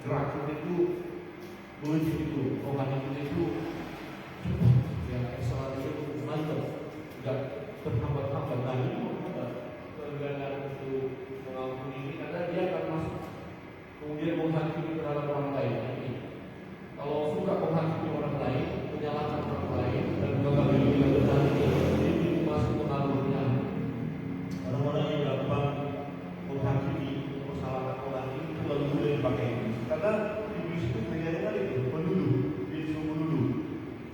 gerak kita itu menuju itu, rohani kita itu cepat, ya selalu mantap, tidak terhambat-hambat. Nah ini keengganan untuk mengampuni ini karena dia akan masuk kemudian menghakimi terhadap orang lain. Ini kalau suka menghakimi orang lain, menyalahkan orang lain dan menggagali kebenaran ini masuk pengaruhnya. Orang-orang yang gampang menghakimi, mensalahkan orang ini itu lalu boleh dipakai iblis. Karena iblis itu kerjanya kan itu menuduh, dia disuruh menuduh.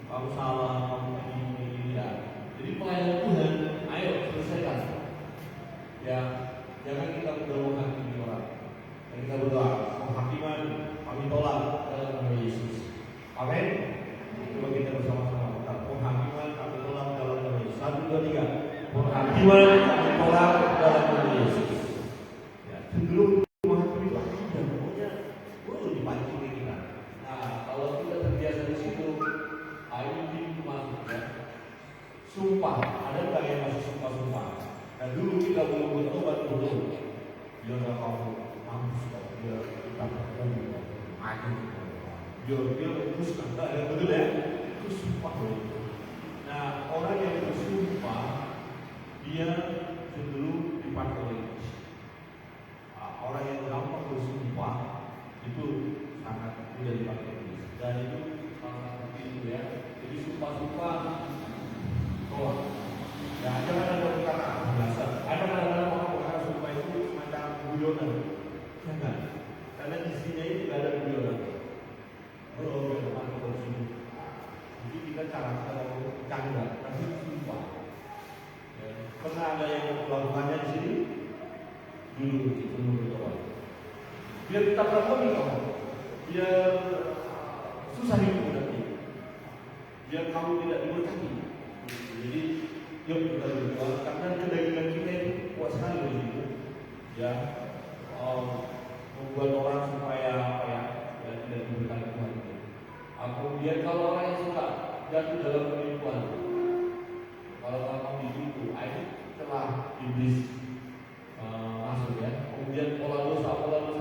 Kamu salah, kamu ini ya. Jadi pelayanan Tuhan, ayo selesaikan. Ya, jangan kita mudah menghakimi orang. Dan kita berdoa, penghakiman kami tolak dalam nama Yesus. Amin. Coba kita bersama-sama kata, penghakiman kami tolak dalam nama Yesus. 1, 2, 3. Penghakiman kami tolak dalam nama Yesus. Ya, cenderung menghakimi itu dan pokoknya dipancing kita. Nah, kalau kita terbiasa di situ, ini pintu masuk ya. Sumpah, ada nggak yang masih sumpah-sumpah? Nah dulu kita belum bertobat dulu. Dia nggak mau mampus kalau dia kita bertobat, maju. Dia memutuskan, nggak ada betul ya? Itu sumpah itu. Nah orang yang bersumpah dia cenderung dipakai. Orang yang gampang bersumpah itu sangat tidak dipakai. Dan itu salah satu itu ya. Jadi sumpah-sumpah tolak. Ya jangan ada perkara biasa. Ada kadang-kadang orang berkata sumpah itu semacam guyonan. Jangan. Karena isinya itu tidak ada guyonan. Oh, jangan bersini. Jadi kita cara bercanda, tapi sumpah. Ya. Pernah ada yang melakukannya di sini? Dulu berdoa. Biar tetap harmoni kamu. Biar susah hidup nanti. Biar kamu tidak diberkati. Jadi yuk kita berdoa karena kedagingan kita itu kuat sekali begitu. Ya, membuat orang supaya tidak diberkati Tuhan. Kemudian kalau orang yang suka jatuh dalam penipuan, kalau kamu ditipu, ini telah iblis masuk ya. Kemudian pola dosa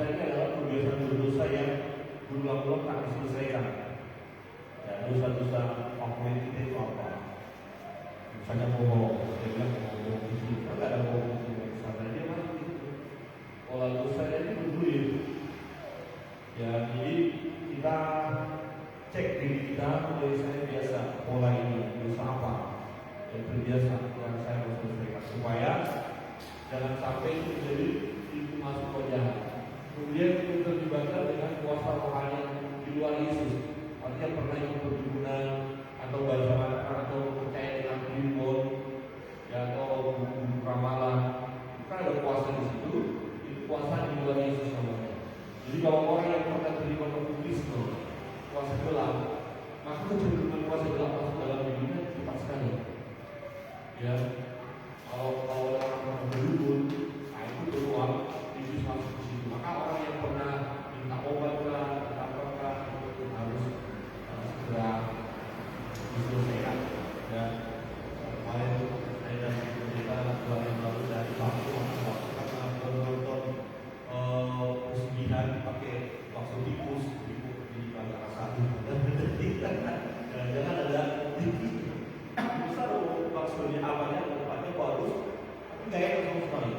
ini adalah kebiasaan berdosa yang berulang-ulang tak diselesaikan. Ya, dosa-dosa pokoknya kita itu apa? Misalnya bohong, dia bilang bohong di sini, kan ada bohong di sini, sana dia masuk di situ. Pola dosanya ini bergulir. Ya, jadi kita cek diri kita, mulai saya biasa pola ini, dosa apa yang terbiasa yang saya harus selesaikan supaya jangan sampai itu menjadi pintu masuk ke jahat. Kemudian itu terlibatkan dengan kuasa rohani di luar Yesus. Artinya pernah ikut perkebunan atau baca atau percaya dengan Bimbon, ya atau buku ramalan, kan ada kuasa di situ. Itu kuasa di luar Yesus namanya. Jadi kalau orang yang pernah terlibat okkultisme, kuasa gelap, maka kecenderungan kuasa gelap masuk dalam dirinya cepat sekali. Ya, kalau orang pernah berdukun, itu keluar, Yesus masuk di situ. Maka orang yang pernah minta obat lah, apakah itu harus segera diselesaikan. Ya, kemarin saya dan kita bulan yang lalu dari waktu karena menonton pesugihan pakai bakso tikus di Bandara Satu. Jangan ada besar bakso di awalnya tempatnya bagus, tapi nggak enak sama sekali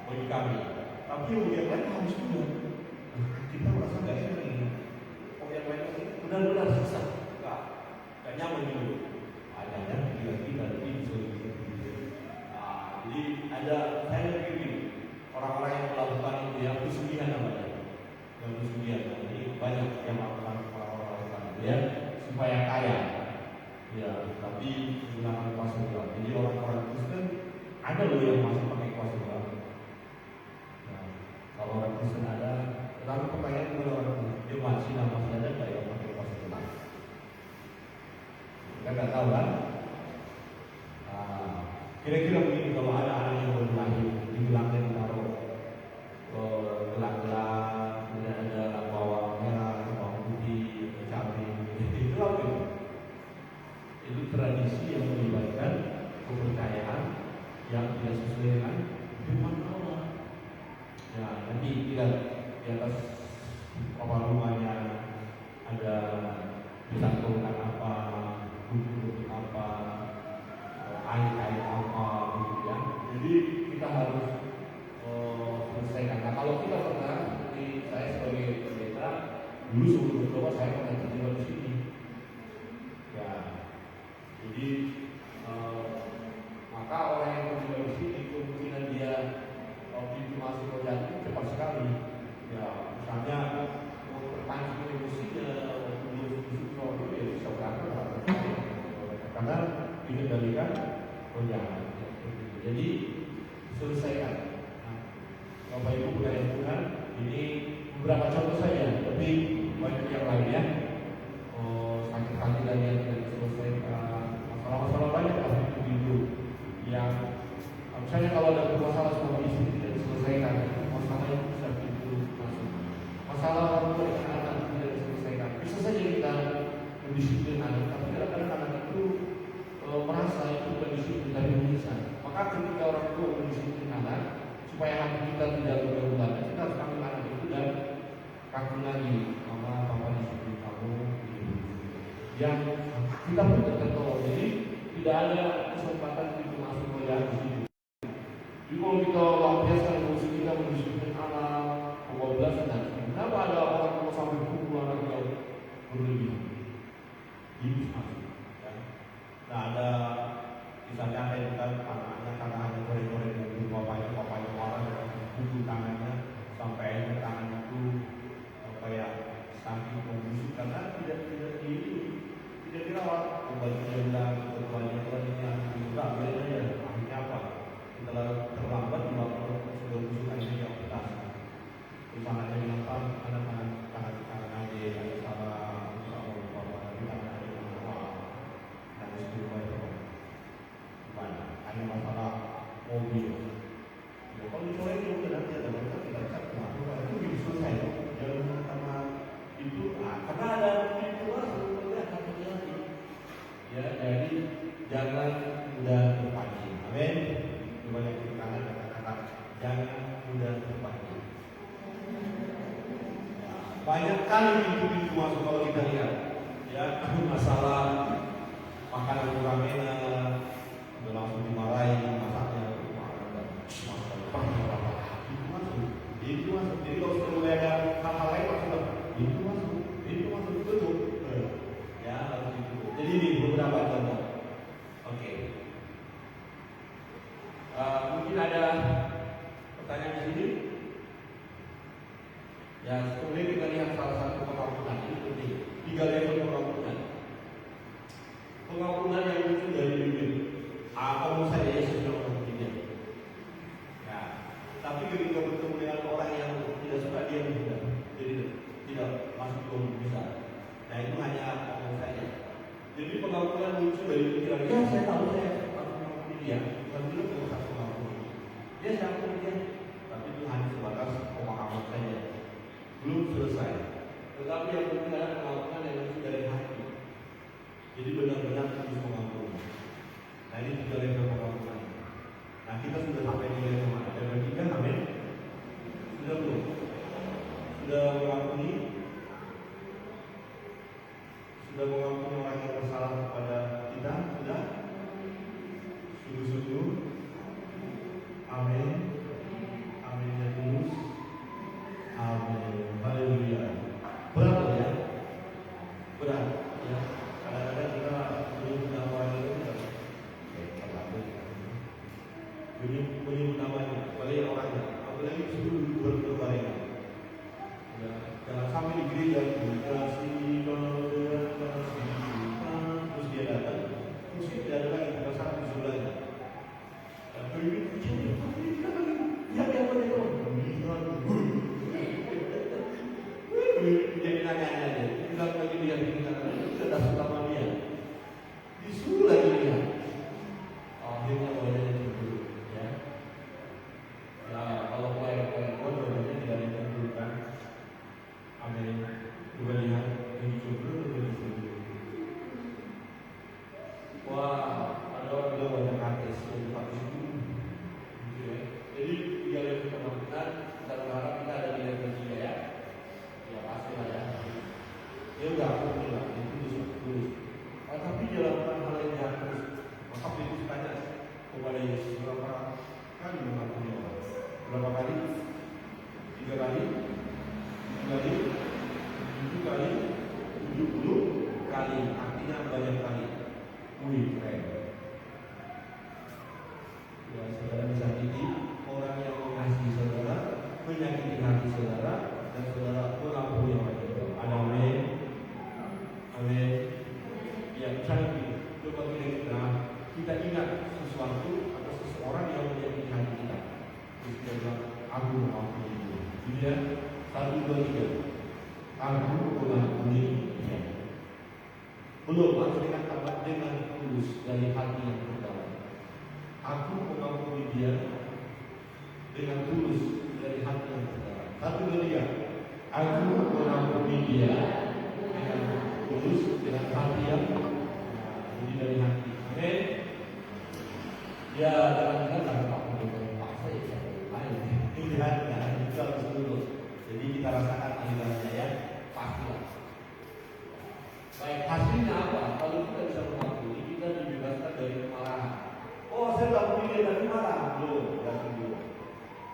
bagi kami. Tapi yang lain harus juga. Kita merasa nggak enak ini. Kok yang lain ini benar-benar susah, nggak nyaman juga. Ada lagi nanti jadi ada saya pikir orang-orang yang melakukan itu yang pesugihan namanya, yang pesugihan. Jadi banyak yang melakukan orang-orang itu ya supaya kaya. Ya, tapi menggunakan kuasa gelap. Jadi orang-orang Kristen ada loh yang masih pakai kuasa gelap. Nah, kalau orang Kristen ada, tetapi pertanyaan kepada orang Kristen, dia masih ada nggak yang pakai kuasa gelap? Kita nggak tahu kan? Kira-kira begini, kalau ada anak yang baru lahir, digelangnya ditaruh gelang-gelang, kemudian ada bawang merah, bawang putih, cabai, itu apa itu? Itu tradisi yang melibatkan kepercayaan yang tidak sesuai dengan firman Allah. Ya, nanti kita di atas kapal Jadi kita harus selesaikan. Nah kalau kita pernah, seperti saya sebagai pendeta, dulu sebelum berdoa saya pernah terjebak di sini. Ya, jadi maka orang yang terjebak di sini kemungkinan dia pintu masuk ke jalan itu cepat sekali. Ya, misalnya terpancing emosinya, dia ya bisa berangkat karena dikendalikan jalan. Jadi selesaikan. Nah, Bapak Ibu yang Tuhan, ini beberapa contoh saja, tapi banyak yang lainnya. Sakit-sakitan yang tidak diselesaikan, masalah-masalah banyak pasti itu yang misalnya kalau ada masalah suami istri tidak diselesaikan, masalah yang bisa pintu masuk. Masalah orang tua dengan anak tidak diselesaikan. Bisa saja kita mendisiplin anak, tapi kadang-kadang anak itu merasa itu bukan disiplin dari pemirsa. Maka ketika orang tua mendisiplin anak supaya hati kita tidak berubah, kita harus ambil anak itu dan kaku lagi, mama papa disiplin kamu. Yang kita pun tertolong. Jadi tidak ada kesempatan pintu masuk ke dalam sini. Jadi kalau kita lampiaskan emosi kita mendisiplin anak, pengobatan dan kenapa ada orang tua sampai pukul anak yang berlebihan? Ini masuk. Nah ada misalnya ada yang kita anaknya karena hanya goreng-goreng dengan bapaknya orang dengan buku tangannya sampai akhirnya tangan itu kayak saking membusuk karena tidak dirawat. Obatnya bilang ketuanya yang enggak boleh aja. Akhirnya apa? Setelah terlambat dilakukan sudah busuk akhirnya dioperasi. Terus anaknya bilang tangan aja ada salah hanya masalah mobil. Ya, kalau dicolek itu nanti ada mereka kita cek kenapa itu bisa selesai. Jangan karena itu, karena ada pintu masuk, akan terjadi. Ya, jadi jangan mudah terpancing. Amin. Coba yang di kanan kata-kata jangan mudah terpancing. Ya, banyak kali pintu masuk kalau kita lihat. Ya, masalah makanan kurang enak. Langsung dimarahi masaknya itu masuk jadi kalau sudah ada hal-hal lain maksudnya itu masuk tutup ya harus ditutup. Jadi ini beberapa contoh. Oke. Mungkin ada pertanyaan di sini ya. Kemudian kita lihat salah satu pengampunan ini penting. 3 level pengampunan yang muncul dari bibir. Kalau saya Yesus yang mengampuni. Ya, tapi ketika bertemu dengan orang yang tidak suka dia jadi tidak masuk ke bisa. Nah itu hanya omong saja. Jadi pengampunan muncul dari pikiran. Ya saya tahu saya harus mengampuni dia. Bukan dulu kalau saya mengampuni dia, saya ampuni dia. Tapi itu hanya sebatas pemahaman saja. Belum selesai. Tetapi yang penting adalah pengampunan yang muncul dari hati. Jadi benar-benar terus mengampuni. Nah ini 3 level pengampunan. Nah kita sudah sampai di level mana? Level 3, amin? Sudah belum? Sudah mengampuni? Sudah mengampuni orang yang bersalah kepada kita? Sudah? Sungguh-sungguh? Amin? Amin ya tulus? Amin. Haleluya. Berat ya? Berat ya? Kadang-kadang kita belum menawarkan menyebut namanya, apalagi orangnya, apalagi sebelum berbarengan. Ya, jangan sampai di gereja dikasih terus dia datang, terus dia tidak ada lagi perasaan di sebelahnya. Ini kecil, ya itu. Jadi nanya-nanya aja, bilang lagi dia bilang, kita dah sama dia, disuruh lagi dia. Akhirnya wajahnya cemburu. Nah, kalau poin-poin dua-duanya tidak ditentukan. Amin. Juga lihat ini cemburu atau disuruh. Wah, ada orang bilang banyak artis yang pakai itu. Jadi 3 level pengampunan. Kita berharap kita ada di level 3 ya. Ya pasti lah ya. Ya udah aku bilang itu tulus. Tapi dilakukan hal yang jahat terus. Maka itu tanya kepada Yesus berapa kan Ya, 1, 2, 3. Aku mengakui dia. Belum, harus dengan tulus dari hati yang terdalam. Aku mengakui dia dengan tulus dari hati yang terdalam. 1, 2, 3. Aku mengakui dia dengan tulus dengan hati yang jadi dari hati. Amin. Ya, jangan paksa ya. Ini hati, itu harus tulus. Jadi kita rasakan alirannya ya, pastilah. Baik, hasilnya apa? Kalau kita bisa mengakui, kita dibebaskan dari kemarahan. Oh, saya tak punya dia dari marah. Belum, belum.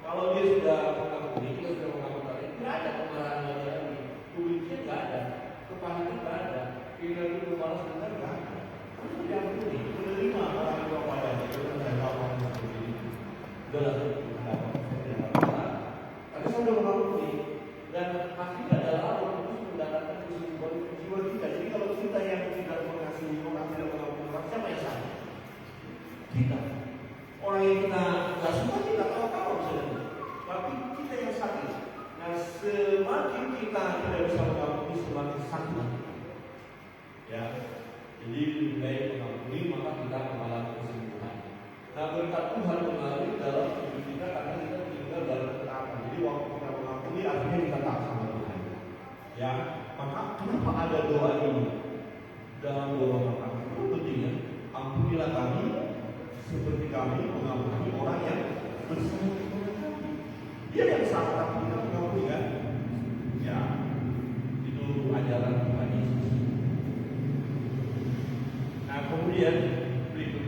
Kalau dia sudah mengakui, kita sudah mengakui, tidak ada kemarahan lagi. Kulitnya tidak ada, kepahitan tidak ada, keinginan itu balas dendam tidak ada. Itu yang penting, menerima orang itu apa adanya. Itu kan saya tahu orang seperti ini. Sudah lah, tapi saya sudah mengakui. Dan hasilnya adalah Allah terus mendatangkan kesembuhan jiwa kita. Jadi kalau kita yang tidak mengasihi orang, tidak mengampuni orang, siapa yang salah? Kita. Orang yang kita nggak suka kita tahu sebenarnya. Tapi kita yang sakit. Nah, semakin kita tidak bisa mengampuni, semakin sakit. Ya. Jadi lebih baik mengampuni, maka kita mengalami kesembuhan. Nah, berkat Tuhan mengalir dalam hidup kita karena kita tinggal dalam ketaatan. Jadi waktu kita mengampuni, akhirnya kita taat sama Tuhan. Ya, maka kenapa ada doa ini? Dalam doa maka itu pentingnya, ampunilah kami seperti kami mengampuni orang yang bersalah. Dia yang salah tapi kita mengampuni kan? Ya, itu ajaran Tuhan Yesus. Nah, kemudian berikut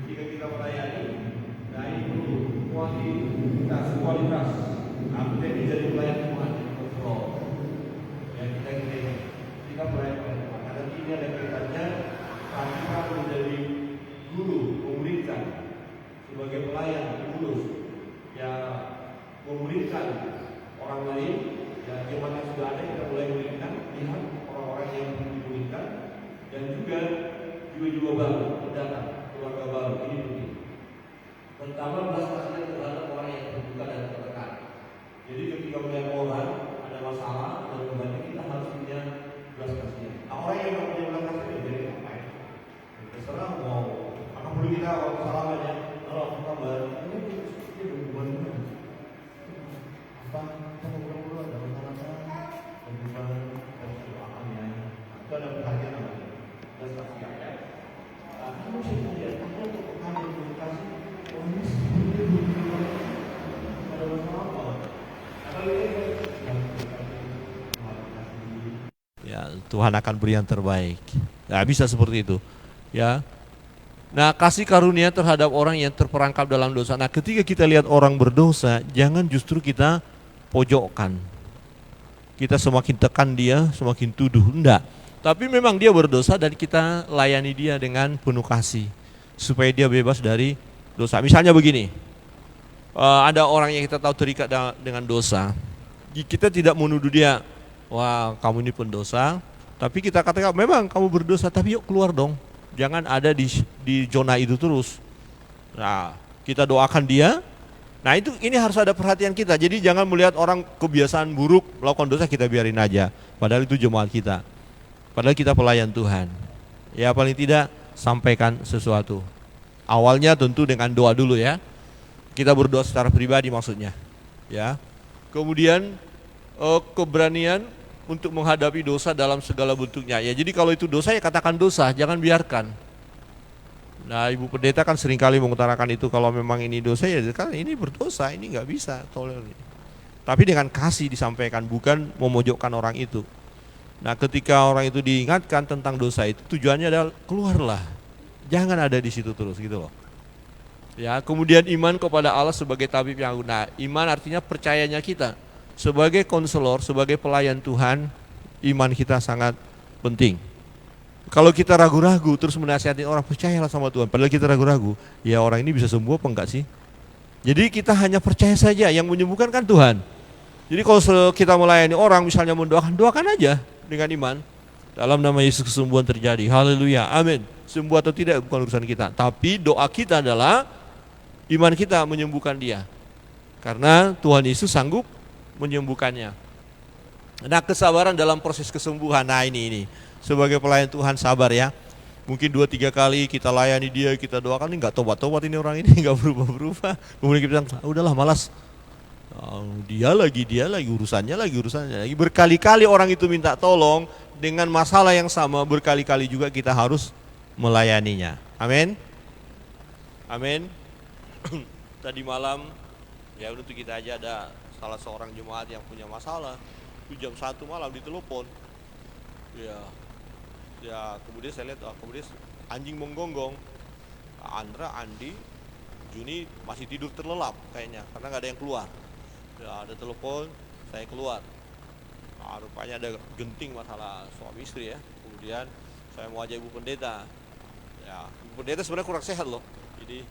ketika kita melayani, nah ini perlu kualitas. Aku tidak jadi pelayan Tuhan overall. Ya, kita pelayan Tuhan. Karena ini ada kaitannya kita menjadi guru, memuridkan sebagai pelayan, tulus, ya memuridkan orang lain. Ya, zaman yang sudah ada kita mulai memuridkan, lihat orang-orang yang dimuridkan dan juga jiwa-jiwa baru mendatang, keluarga baru. Ini penting. Pertama, belas kasihan terhadap orang yang terbuka dan tertekan. Jadi ketika melihat orang ada masalah dan bebannya, kita harus punya belas kasihan. Nah, orang yang tidak punya belas kasihan jadi ngapain? Terserah mau. Maka perlu kita waktu salaman ya. Kalau kita baru ini berhubungan dengan apa? Kita ngobrol-ngobrol ada masalah, berhubungan harus doakan ya. Itu ada perhatian namanya. Belas kasihan ya. Kamu sih lihat ada kepekaan dan komunikasi. Oh ini sebenarnya ada masalah apa? Ya, Tuhan akan beri yang terbaik. Nah, bisa seperti itu. Ya. Nah, kasih karunia terhadap orang yang terperangkap dalam dosa. Nah, ketika kita lihat orang berdosa, jangan justru kita pojokkan. Kita semakin tekan dia, semakin tuduh. Enggak. Tapi memang dia berdosa dan kita layani dia dengan penuh kasih. Supaya dia bebas dari dosa. Misalnya begini. Ada orang yang kita tahu terikat dengan dosa. Kita tidak menuduh dia, wah kamu ini pendosa. Tapi kita katakan memang kamu berdosa, tapi yuk keluar dong. Jangan ada di zona itu terus. Nah, kita doakan dia. Nah, ini harus ada perhatian kita. Jadi jangan melihat orang kebiasaan buruk melakukan dosa kita biarin aja. Padahal itu jemaat kita. Padahal kita pelayan Tuhan. Ya paling tidak sampaikan sesuatu. Awalnya tentu dengan doa dulu ya. Kita berdoa secara pribadi maksudnya. Ya. Kemudian keberanian untuk menghadapi dosa dalam segala bentuknya. Ya, jadi kalau itu dosa ya katakan dosa, jangan biarkan. Nah, Ibu Pendeta kan seringkali mengutarakan itu, kalau memang ini dosa ya kan ini berdosa, ini nggak bisa tolerir. Tapi dengan kasih disampaikan, bukan memojokkan orang itu. Nah, ketika orang itu diingatkan tentang dosa itu, tujuannya adalah keluarlah, jangan ada di situ terus gitu loh. Ya, kemudian iman kepada Allah sebagai tabib yang agung. Nah, iman artinya percayanya kita. Sebagai konselor, sebagai pelayan Tuhan, iman kita sangat penting. Kalau kita ragu-ragu terus menasihati orang, percayalah sama Tuhan, padahal kita ragu-ragu, ya orang ini bisa sembuh apa enggak sih? Jadi kita hanya percaya saja, yang menyembuhkan kan Tuhan. Jadi kalau kita melayani orang, misalnya mendoakan, doakan aja dengan iman. Dalam nama Yesus kesembuhan terjadi, haleluya, amin. Sembuh atau tidak bukan urusan kita, tapi doa kita adalah iman kita menyembuhkan dia. Karena Tuhan Yesus sanggup menyembuhkannya. Nah, kesabaran dalam proses kesembuhan. Nah, ini sebagai pelayan Tuhan sabar ya. Mungkin 2-3 kali kita layani dia, kita doakan, ini nggak tobat-tobat ini orang ini, nggak berubah-berubah. Kemudian kita bilang, udahlah malas. Dia lagi urusannya lagi. Berkali-kali orang itu minta tolong dengan masalah yang sama, berkali-kali juga kita harus melayaninya. Amin. Amin. Tadi malam ya untuk kita aja ada salah seorang jemaat yang punya masalah. Itu jam 1 malam ditelepon. Ya kemudian saya lihat kemudian anjing menggonggong. Andra, Andi, Juni masih tidur terlelap kayaknya karena nggak ada yang keluar. Ya ada telepon, saya keluar. Rupanya ada genting masalah suami istri ya. Kemudian saya mau ajak Ibu Pendeta. Ya, Ibu Pendeta sebenarnya kurang sehat loh. Jadi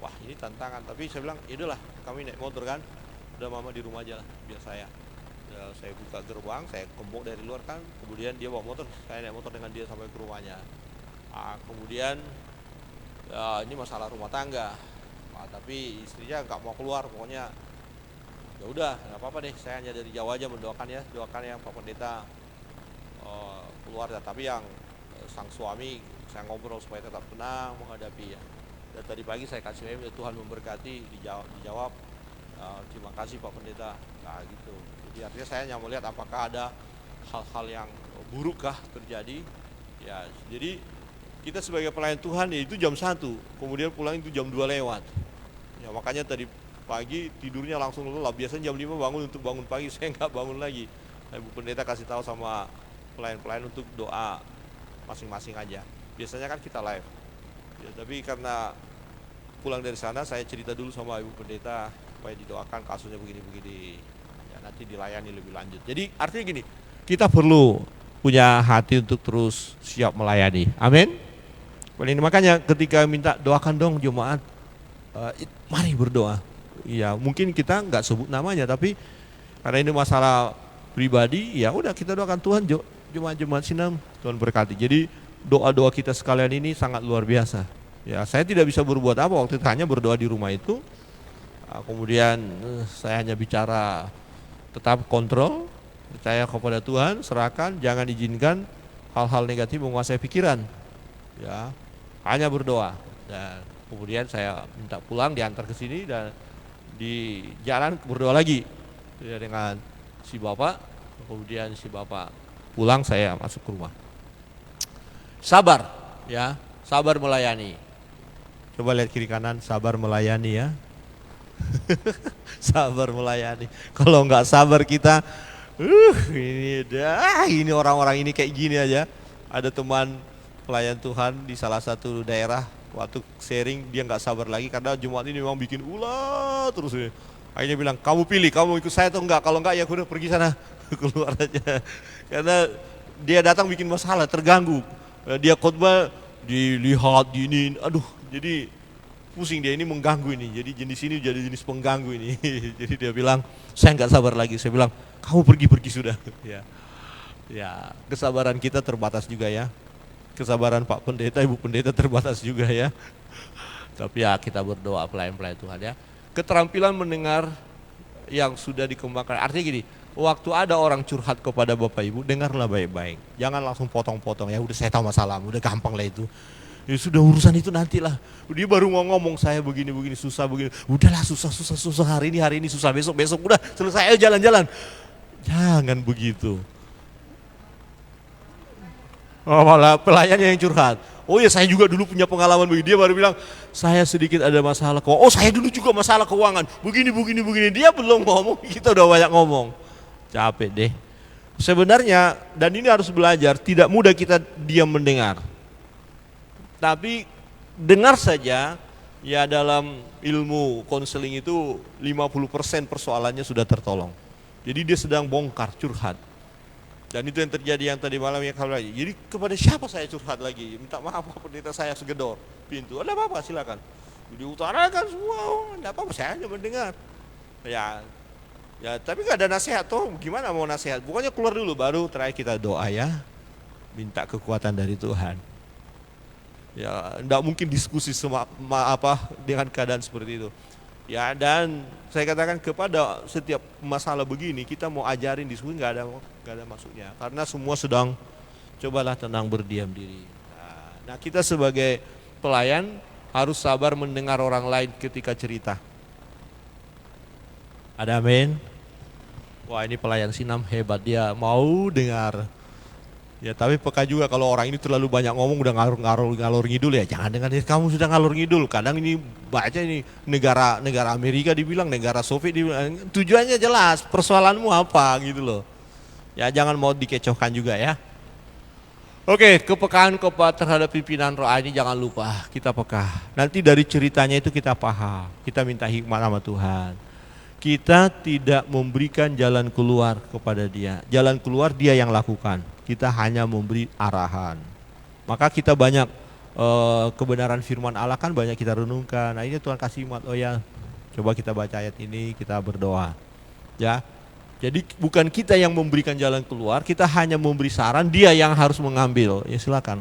wah ini tantangan. Tapi saya bilang, yaudahlah kami naik motor kan. Udah mama di rumah aja lah, biar saya. Ya, saya buka gerbang, saya gembok dari luar kan. Kemudian dia bawa motor, saya naik motor dengan dia sampai ke rumahnya. Kemudian ini masalah rumah tangga. Tapi istrinya nggak mau keluar, pokoknya ya udah nggak apa-apa deh, saya hanya dari jauh aja mendoakan ya, doakan yang Pak Pendeta keluar ya. Tapi yang sang suami saya ngobrol supaya tetap tenang menghadapi ya. Dan tadi pagi saya kasih email, Tuhan memberkati, dijawab terima kasih Pak Pendeta. Nah gitu. Jadi artinya saya hanya melihat apakah ada hal-hal yang burukkah terjadi ya. Jadi kita sebagai pelayan Tuhan ya itu jam 1, kemudian pulang itu jam 2 lewat ya. Makanya tadi pagi tidurnya langsung lelap. Biasanya jam 5 bangun untuk bangun pagi, saya nggak bangun lagi. Nah, Ibu Pendeta kasih tahu sama pelayan-pelayan untuk doa masing-masing aja. Biasanya kan kita live ya, tapi karena pulang dari sana saya cerita dulu sama Ibu Pendeta supaya didoakan kasusnya begini-begini ya, nanti dilayani lebih lanjut. Jadi artinya gini, kita perlu punya hati untuk terus siap melayani. Amin. Makanya ketika minta doakan dong jemaat, mari berdoa. Ya mungkin kita nggak sebut namanya, tapi karena ini masalah pribadi, ya udah kita doakan Tuhan jemaat Sinam, Tuhan berkati. Jadi doa-doa kita sekalian ini sangat luar biasa. Ya saya tidak bisa berbuat apa waktu itu, hanya berdoa di rumah itu. Kemudian saya hanya bicara, tetap kontrol, percaya kepada Tuhan, serahkan, jangan izinkan hal-hal negatif menguasai pikiran. Ya hanya berdoa. Dan kemudian saya minta pulang, diantar ke sini dan di jalan berdoa lagi ya, dengan si bapak. Kemudian si bapak pulang, saya masuk ke rumah. Sabar ya, sabar melayani. Coba lihat kiri kanan, sabar melayani ya. Sabar melayani. Kalau nggak sabar kita, ini orang-orang ini kayak gini aja. Ada teman pelayan Tuhan di salah satu daerah, waktu sharing dia nggak sabar lagi karena Jumat ini memang bikin ulah terus. Akhirnya bilang, kamu pilih, kamu ikut saya atau enggak? Kalau enggak ya udah pergi sana, keluar aja. Karena dia datang bikin masalah, terganggu. Dia khotbah dilihat gini, aduh, jadi pusing dia, ini mengganggu ini. Jadi jenis ini jadi jenis pengganggu ini. Jadi dia bilang, saya nggak sabar lagi. Saya bilang, kamu pergi sudah. Ya, kesabaran kita terbatas juga ya. Kesabaran Pak Pendeta, Ibu Pendeta terbatas juga ya. Tapi ya kita berdoa pelayan-pelayan Tuhan ya. Keterampilan mendengar yang sudah dikembangkan. Artinya gini, waktu ada orang curhat kepada Bapak Ibu, dengarlah baik-baik. Jangan langsung potong-potong, ya udah saya tahu masalah, udah gampang lah itu. Ya sudah urusan itu nantilah. Dia baru mau ngomong saya begini susah begini. Udahlah susah hari ini susah, besok udah selesai ayo jalan-jalan. Jangan begitu. Malah pelayannya yang curhat. Oh ya saya juga dulu punya pengalaman begini. Dia baru bilang saya sedikit ada masalah keuangan. Oh saya dulu juga masalah keuangan. Begini. Dia belum ngomong, kita udah banyak ngomong. Capek deh. Sebenarnya dan ini harus belajar. Tidak mudah kita diam mendengar. Tapi dengar saja. Ya dalam ilmu konseling itu 50% persoalannya sudah tertolong. Jadi dia sedang bongkar curhat. Dan itu yang terjadi yang tadi malam ya kalau lagi. Jadi kepada siapa saya curhat lagi? Minta maaf Pak Pendeta, saya segedor pintu. Ada apa-apa silakan. Diutarakan semua, enggak apa-apa, saya hanya mendengar. Ya tapi nggak ada nasihat toh, gimana mau nasihat? Pokoknya keluar dulu baru terakhir kita doa ya. Minta kekuatan dari Tuhan. Ya enggak mungkin diskusi dengan keadaan seperti itu. Ya, dan saya katakan kepada setiap masalah begini kita mau ajarin diskusi nggak ada maksudnya, karena semua sedang cobalah tenang berdiam diri. Nah, kita sebagai pelayan harus sabar mendengar orang lain ketika cerita. Ada amin? Wah, ini pelayan Sinam hebat, dia mau dengar. Ya, tapi peka juga kalau orang ini terlalu banyak ngomong udah ngalor ngidul, ya jangan dengar, kamu sudah ngalor ngidul. Kadang ini baca ini negara Amerika dibilang, negara Soviet dibilang, tujuannya jelas, persoalanmu apa gitu loh. Ya jangan mau dikecohkan juga ya. Oke, kepekaan terhadap pimpinan roh ini jangan lupa, kita peka. Nanti dari ceritanya itu kita paham, kita minta hikmat sama Tuhan. Kita tidak memberikan jalan keluar kepada dia. Jalan keluar dia yang lakukan. Kita hanya memberi arahan. Maka kita banyak kebenaran firman Allah kan banyak kita renungkan. Nah ini Tuhan kasih hikmat. Oh ya, coba kita baca ayat ini, kita berdoa. Ya. Jadi bukan kita yang memberikan jalan keluar, kita hanya memberi saran, dia yang harus mengambil. Ya silakan.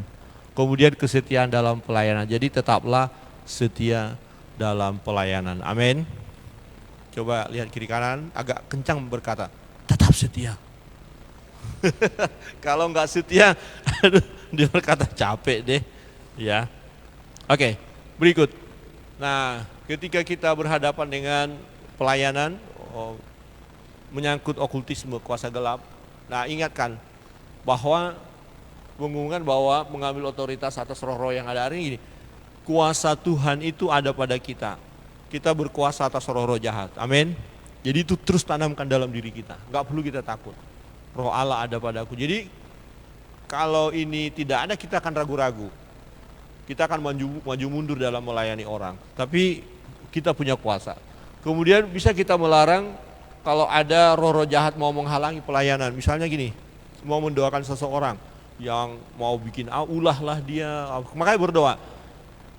Kemudian kesetiaan dalam pelayanan. Jadi tetaplah setia dalam pelayanan. Amin. Coba lihat kiri kanan, agak kencang berkata, tetap setia. Kalau nggak setia, dia berkata capek deh. Ya, oke, berikut. Nah, ketika kita berhadapan dengan pelayanan menyangkut okultisme, kuasa gelap. Nah, ingatkan bahwa mengumumkan bahwa mengambil otoritas atas roh-roh yang ada hari ini, kuasa Tuhan itu ada pada kita. Kita berkuasa atas roh-roh jahat. Amin. Jadi itu terus tanamkan dalam diri kita. Gak perlu kita takut. Roh Allah ada padaku. Jadi kalau ini tidak ada, kita akan ragu-ragu. Kita akan maju mundur dalam melayani orang. Tapi kita punya kuasa. Kemudian bisa kita melarang kalau ada roh-roh jahat mau menghalangi pelayanan. Misalnya gini, mau mendoakan seseorang yang mau bikin ulahlah dia. Makanya berdoa.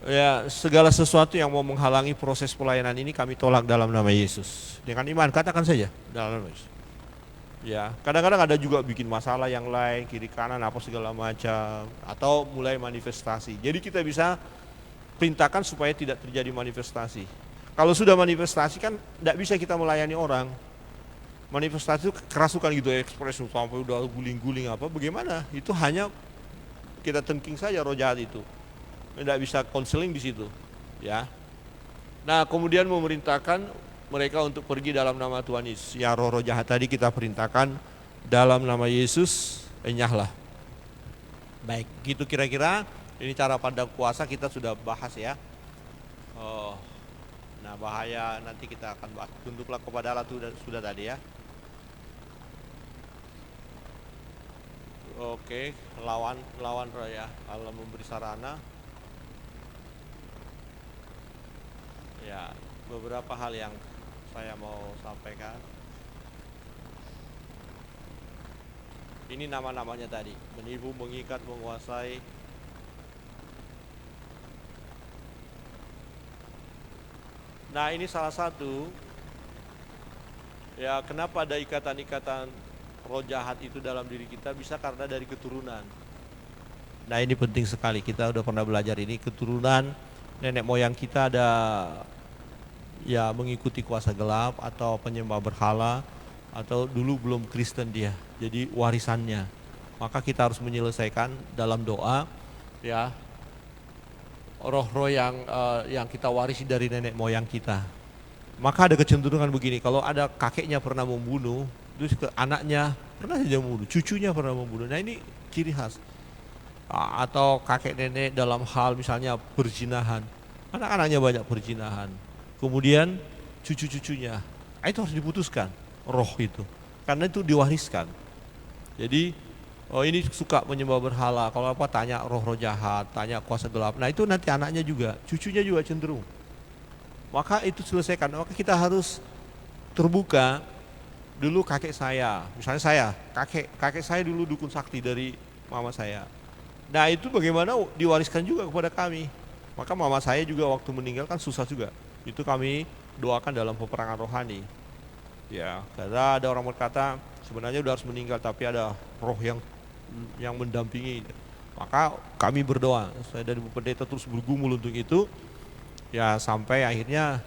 Ya, segala sesuatu yang mau menghalangi proses pelayanan ini kami tolak dalam nama Yesus. Dengan iman katakan saja dalam nama Yesus. Ya, kadang-kadang ada juga bikin masalah yang lain, kiri kanan apa segala macam, atau mulai manifestasi. Jadi kita bisa perintahkan supaya tidak terjadi manifestasi. Kalau sudah manifestasi kan tidak bisa kita melayani orang. Manifestasi itu kerasukan gitu, ekspresi sampai udah guling-guling apa, bagaimana? Itu hanya kita tengking saja roh jahat itu. Tidak bisa konseling di situ, ya. Nah, kemudian memerintahkan mereka untuk pergi dalam nama Tuhan Yesus. Ya, roh-roh jahat tadi kita perintahkan dalam nama Yesus, enyahlah. Baik, gitu kira-kira. Ini cara pandang kuasa kita sudah bahas ya. Nah, bahaya nanti kita akan bahas. Tunduklah kepada Allah sudah tadi ya. Oke, lawan roh ya. Allah memberi sarana. Ya, beberapa hal yang saya mau sampaikan. Ini nama-namanya tadi, menipu, mengikat, menguasai. Nah, ini salah satu. Ya, kenapa ada ikatan-ikatan roh jahat itu dalam diri kita, bisa karena dari keturunan. Nah, ini penting sekali, kita udah pernah belajar ini, keturunan nenek moyang kita ada ya mengikuti kuasa gelap atau penyembah berhala, atau dulu belum Kristen dia, jadi warisannya. Maka kita harus menyelesaikan dalam doa ya roh-roh yang kita warisi dari nenek moyang kita. Maka ada kecenderungan begini, kalau ada kakeknya pernah membunuh, terus ke anaknya pernah saja membunuh, cucunya pernah membunuh. Nah, ini ciri khas. Atau kakek nenek dalam hal misalnya perzinahan, anak-anaknya banyak perzinahan, kemudian cucu-cucunya, itu harus diputuskan roh itu, karena itu diwariskan. Jadi ini suka menyembah berhala, kalau apa tanya roh-roh jahat, tanya kuasa gelap, nah itu nanti anaknya juga, cucunya juga cenderung. Maka itu selesaikan. Maka kita harus terbuka. Dulu kakek saya, misalnya kakek saya dulu dukun sakti dari mama saya. Nah, itu bagaimana diwariskan juga kepada kami. Maka mama saya juga waktu meninggal kan susah juga. Itu kami doakan dalam peperangan rohani. Ya, karena ada orang berkata sebenarnya udah harus meninggal tapi ada roh yang mendampingi. Maka kami berdoa. Saya dari Bu Pendeta terus bergumul untuk itu. Ya, sampai akhirnya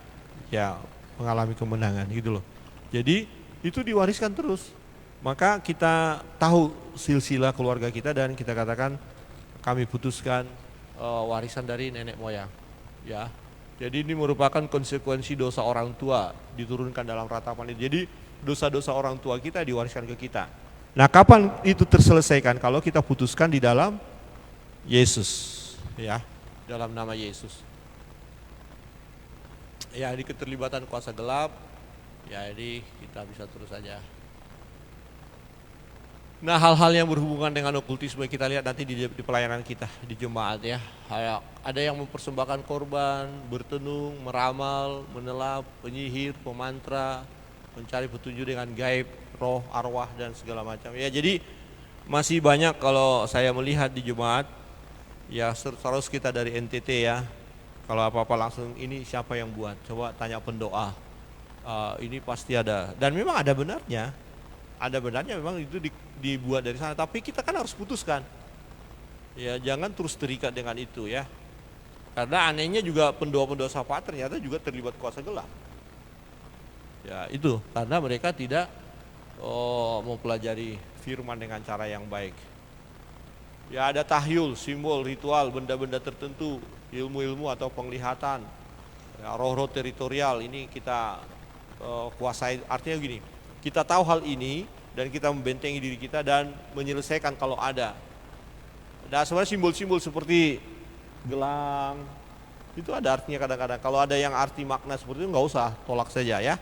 ya mengalami kemenangan gitu loh. Jadi itu diwariskan terus. Maka kita tahu silsilah keluarga kita dan kita katakan kami putuskan warisan dari nenek moyang. Ya. Jadi ini merupakan konsekuensi dosa orang tua diturunkan dalam ratapan itu. Jadi dosa-dosa orang tua kita diwariskan ke kita. Nah, kapan itu terselesaikan? Kalau kita putuskan di dalam Yesus, ya, dalam nama Yesus. Ya, di keterlibatan kuasa gelap, ya, jadi kita bisa terus saja. Nah, hal-hal yang berhubungan dengan okultisme kita lihat nanti di pelayanan kita di jemaat ya. Ada yang mempersembahkan korban, bertenung, meramal, menelap, penyihir, pemantra, mencari petunjuk dengan gaib, roh, arwah dan segala macam. Ya, jadi masih banyak kalau saya melihat di jemaat. Ya, terus kita dari NTT ya. Kalau apa-apa langsung ini siapa yang buat? Coba tanya pendoa. Ini pasti ada. Dan memang ada benarnya. Ada benarnya memang itu dibuat dari sana, tapi kita kan harus putuskan. Ya, jangan terus terikat dengan itu ya. Karena anehnya juga pendoa-pendoa syafaat ternyata juga terlibat kuasa gelap. Ya, itu karena mereka tidak mempelajari firman dengan cara yang baik. Ya, ada tahyul, simbol, ritual, benda-benda tertentu, ilmu-ilmu atau penglihatan. Ya, roh-roh teritorial ini kita kuasai. Artinya gini, kita tahu hal ini dan kita membentengi diri kita dan menyelesaikan kalau ada. Nah, sebenarnya simbol-simbol seperti gelang itu ada artinya kadang-kadang. Kalau ada yang arti makna seperti itu nggak usah, tolak saja ya.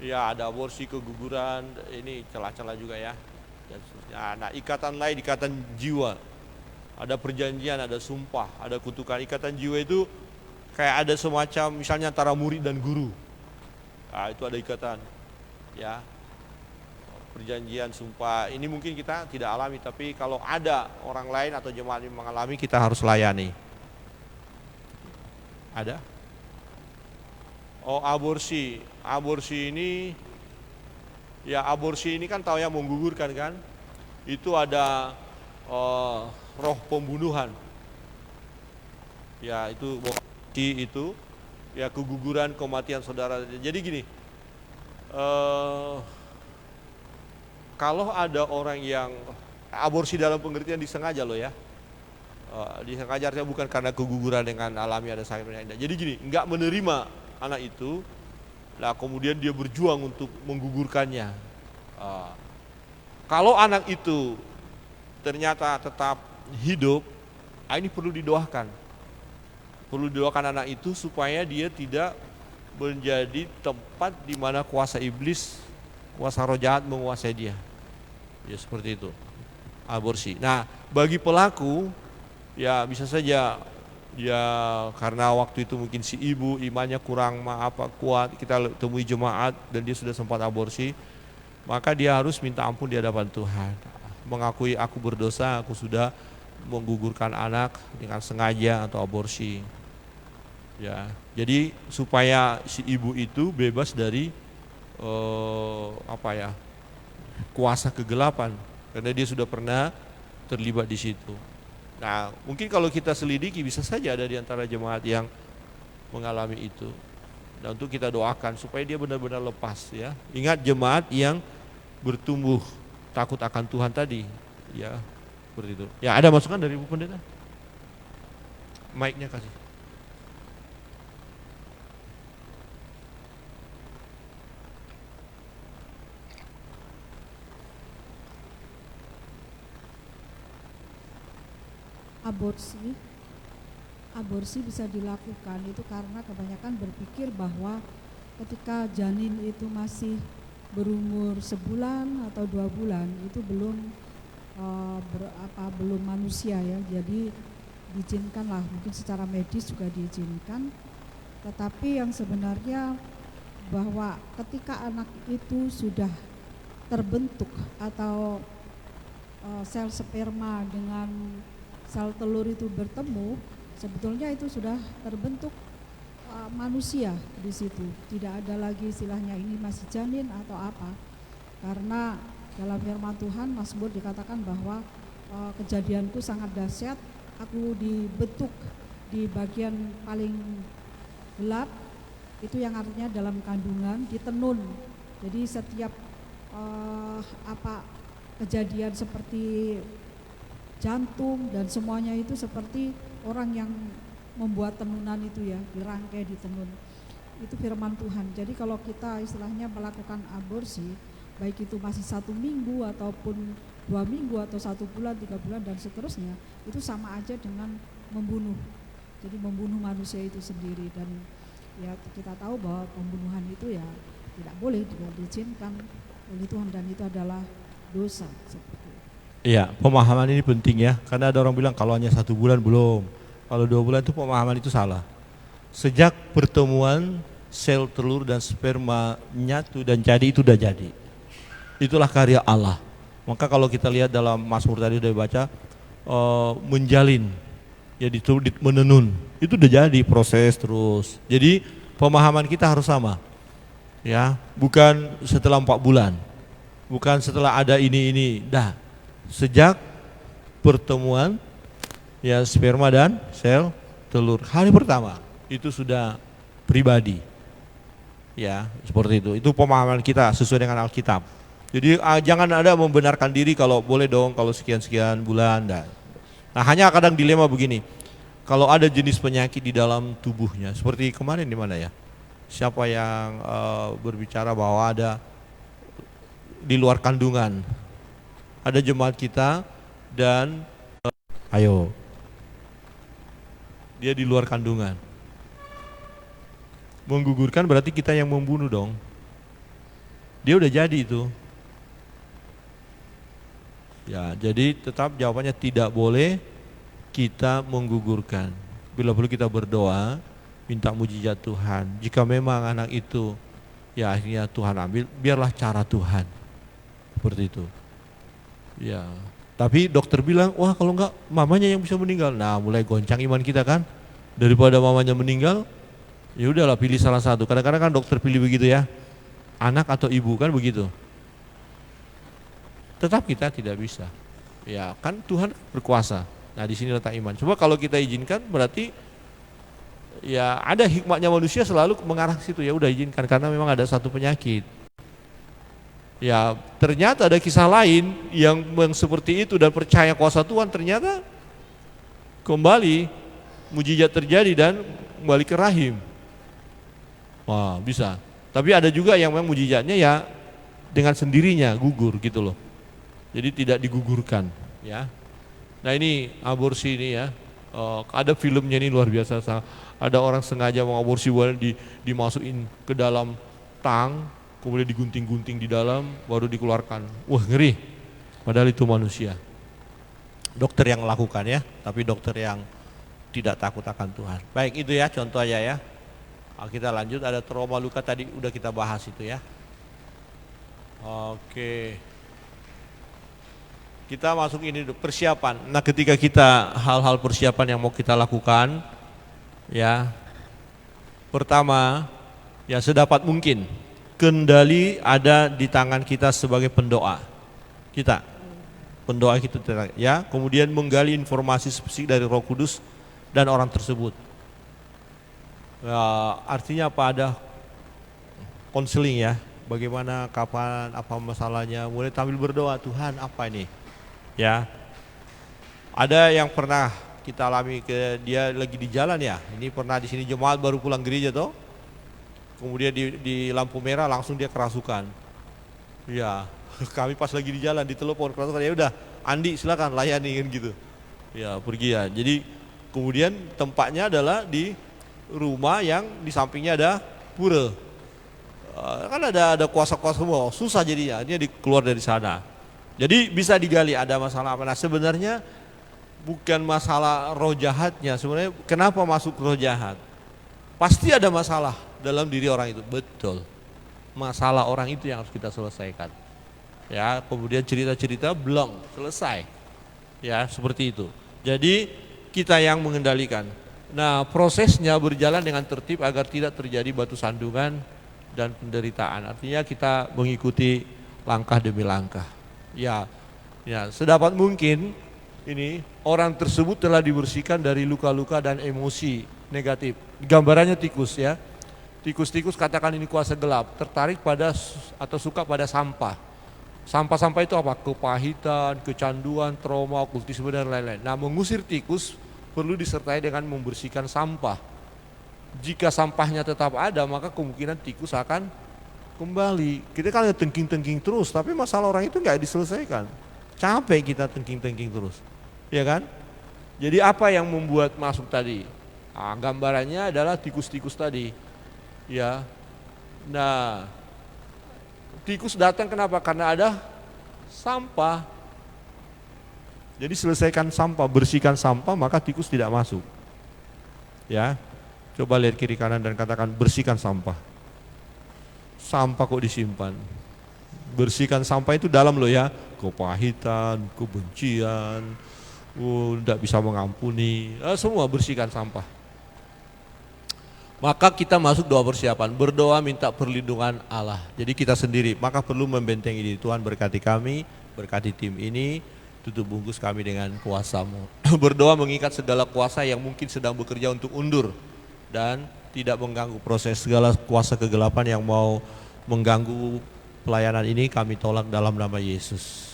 Ya, ada aborsi, keguguran, ini celah-celah juga ya. Dan seterusnya. Nah, ikatan lain, ikatan jiwa. Ada perjanjian, ada sumpah, ada kutukan. Ikatan jiwa itu kayak ada semacam misalnya antara murid dan guru. Nah, itu ada ikatan, ya, perjanjian, sumpah. Ini mungkin kita tidak alami, tapi kalau ada orang lain atau jemaat yang mengalami, kita harus layani. Ada? Oh, aborsi. Aborsi ini, ya aborsi ini kan tahu ya menggugurkan kan? Itu ada roh pembunuhan. Ya, itu ya keguguran, kematian saudara. Jadi gini, kalau ada orang yang aborsi dalam pengertian disengaja loh ya, disengaja artinya bukan karena keguguran dengan alami ada sakit penyakit. Jadi gini, nggak menerima anak itu, lah kemudian dia berjuang untuk menggugurkannya. Kalau anak itu ternyata tetap hidup, ini perlu didoakan. Perlu didoakan anak itu supaya dia tidak menjadi tempat di mana kuasa iblis, kuasa roh jahat menguasai dia. Ya seperti itu. Aborsi. Nah, bagi pelaku ya bisa saja ya karena waktu itu mungkin si ibu imannya kurang kuat, kita temui jemaat dan dia sudah sempat aborsi, maka dia harus minta ampun di hadapan Tuhan. Mengakui aku berdosa, aku sudah menggugurkan anak dengan sengaja atau aborsi. Ya, jadi supaya si ibu itu bebas dari kuasa kegelapan, karena dia sudah pernah terlibat di situ. Nah, mungkin kalau kita selidiki bisa saja ada di antara jemaat yang mengalami itu. Dan untuk kita doakan supaya dia benar-benar lepas ya. Ingat jemaat yang bertumbuh takut akan Tuhan tadi, ya seperti itu. Ya, ada masukan dari Ibu Pendeta? Mic-nya kasih. Aborsi bisa dilakukan itu karena kebanyakan berpikir bahwa ketika janin itu masih berumur sebulan atau 2 bulan itu belum manusia ya, jadi diizinkanlah, mungkin secara medis juga diizinkan, tetapi yang sebenarnya bahwa ketika anak itu sudah terbentuk atau sel sperma dengan sel telur itu bertemu, sebetulnya itu sudah terbentuk manusia di situ. Tidak ada lagi istilahnya ini masih janin atau apa. Karena dalam firman Tuhan Mazmur dikatakan bahwa kejadianku sangat dahsyat, aku dibentuk di bagian paling gelap, itu yang artinya dalam kandungan ditenun. Jadi setiap kejadian seperti jantung dan semuanya itu seperti orang yang membuat tenunan itu ya, dirangkai, ditenun. Itu firman Tuhan. Jadi kalau kita istilahnya melakukan aborsi, baik itu masih 1 minggu ataupun 2 minggu atau 1 bulan, 3 bulan dan seterusnya, itu sama aja dengan membunuh. Jadi membunuh manusia itu sendiri. Dan ya kita tahu bahwa pembunuhan itu ya tidak boleh, tidak diizinkan oleh Tuhan, dan itu adalah dosa seperti itu. Iya, pemahaman ini penting ya, karena ada orang bilang kalau hanya 1 bulan belum, kalau 2 bulan itu pemahaman itu salah. Sejak pertemuan sel telur dan sperma nyatu dan jadi, itu udah jadi. Itulah karya Allah. Maka kalau kita lihat dalam Mazmur tadi udah baca, menjalin, ya menenun, itu udah jadi proses terus. Jadi pemahaman kita harus sama. Ya, bukan setelah 4 bulan, bukan setelah ada ini, dah. Sejak pertemuan ya sperma dan sel telur, hari pertama itu sudah pribadi. Ya, seperti itu. Itu pemahaman kita sesuai dengan Alkitab. Jadi jangan ada membenarkan diri kalau boleh dong kalau sekian-sekian bulan, dah. Nah, hanya kadang dilema begini. Kalau ada jenis penyakit di dalam tubuhnya, seperti kemarin di mana ya? Siapa yang berbicara bahwa ada di luar kandungan, ada jemaat kita dan dia di luar kandungan, menggugurkan berarti kita yang membunuh dong. Dia udah jadi itu. Ya, jadi tetap jawabannya tidak boleh kita menggugurkan. Bila perlu kita berdoa, minta mujizat Tuhan. Jika memang anak itu ya akhirnya Tuhan ambil, biarlah cara Tuhan. Seperti itu. Ya. Tapi dokter bilang, wah kalau enggak mamanya yang bisa meninggal. Nah, mulai goncang iman kita kan. Daripada mamanya meninggal, ya udahlah pilih salah satu. Kadang-kadang kan dokter pilih begitu ya. Anak atau ibu kan begitu. Tetap kita tidak bisa. Ya, kan Tuhan berkuasa. Nah, di sini letak iman. Coba kalau kita izinkan berarti ya ada hikmatnya, manusia selalu mengarah ke situ, ya udah izinkan karena memang ada satu penyakit. Ya ternyata ada kisah lain yang seperti itu dan percaya kuasa Tuhan, ternyata kembali mujizat terjadi dan kembali ke rahim. Wah bisa. Tapi ada juga yang memang mujizatnya ya dengan sendirinya gugur gitu loh. Jadi tidak digugurkan ya. Nah ini aborsi ini ya. Ada filmnya ini luar biasa. Ada orang sengaja mengaborsi, dimasukin ke dalam tang, kemudian digunting-gunting di dalam, baru dikeluarkan. Wah ngeri. Padahal itu manusia. Dokter yang melakukan ya, tapi dokter yang tidak takut akan Tuhan. Baik itu ya contoh aja ya. Kita lanjut, ada trauma luka tadi udah kita bahas itu ya. Oke. Kita masuk ini persiapan. Nah ketika kita hal-hal persiapan yang mau kita lakukan ya, pertama ya sedapat mungkin kendali ada di tangan kita sebagai pendoa kita, pendoa kita ya. Kemudian menggali informasi spesifik dari Roh Kudus dan orang tersebut ya, artinya apa, ada konseling ya, bagaimana, kapan, apa masalahnya, mulai tampil berdoa, Tuhan apa ini ya. Ada yang pernah kita alami, dia lagi di jalan ya, ini pernah di sini jemaat baru pulang gereja toh, kemudian di lampu merah langsung dia kerasukan ya. Kami pas lagi di jalan ditelepon kerasukan, ya udah Andi silakan layani kan gitu ya, pergi ya. Jadi kemudian tempatnya adalah di rumah yang di sampingnya ada pura, kan ada kuasa-kuasa semua, susah jadinya dia keluar dari sana. Jadi bisa digali ada masalah apa. Nah sebenarnya bukan masalah roh jahatnya, sebenarnya kenapa masuk roh jahat, pasti ada masalah dalam diri orang itu, betul. Masalah orang itu yang harus kita selesaikan ya. Kemudian cerita-cerita belum selesai ya, seperti itu. Jadi kita yang mengendalikan. Nah prosesnya berjalan dengan tertib agar tidak terjadi batu sandungan dan penderitaan. Artinya kita mengikuti langkah demi langkah ya. Ya sedapat mungkin ini orang tersebut telah dibersihkan dari luka-luka dan emosi negatif. Gambarannya tikus ya. Tikus-tikus katakan ini kuasa gelap, tertarik pada atau suka pada sampah. Sampah-sampah itu apa? Kepahitan, kecanduan, trauma, okultisme dan lain-lain. Nah, mengusir tikus perlu disertai dengan membersihkan sampah. Jika sampahnya tetap ada, maka kemungkinan tikus akan kembali. Kita kan tengking-tengking terus, tapi masalah orang itu nggak diselesaikan. Capek kita tengking-tengking terus, ya kan? Jadi apa yang membuat masuk tadi? Nah, gambarannya adalah tikus-tikus tadi, ya. Nah, tikus datang kenapa? Karena ada sampah. Jadi selesaikan sampah, bersihkan sampah, maka tikus tidak masuk. Ya, coba lihat kiri kanan dan katakan bersihkan sampah. Sampah kok disimpan? Bersihkan sampah itu dalam loh ya, kepahitan, kebencian, tidak bisa mengampuni, semua bersihkan sampah. Maka kita masuk doa persiapan, berdoa minta perlindungan Allah. Jadi kita sendiri, maka perlu membentengi diri. Tuhan berkati kami, berkati tim ini, tutup bungkus kami dengan kuasa-Mu. Berdoa mengikat segala kuasa yang mungkin sedang bekerja untuk undur dan tidak mengganggu proses. Segala kuasa kegelapan yang mau mengganggu pelayanan ini kami tolak dalam nama Yesus.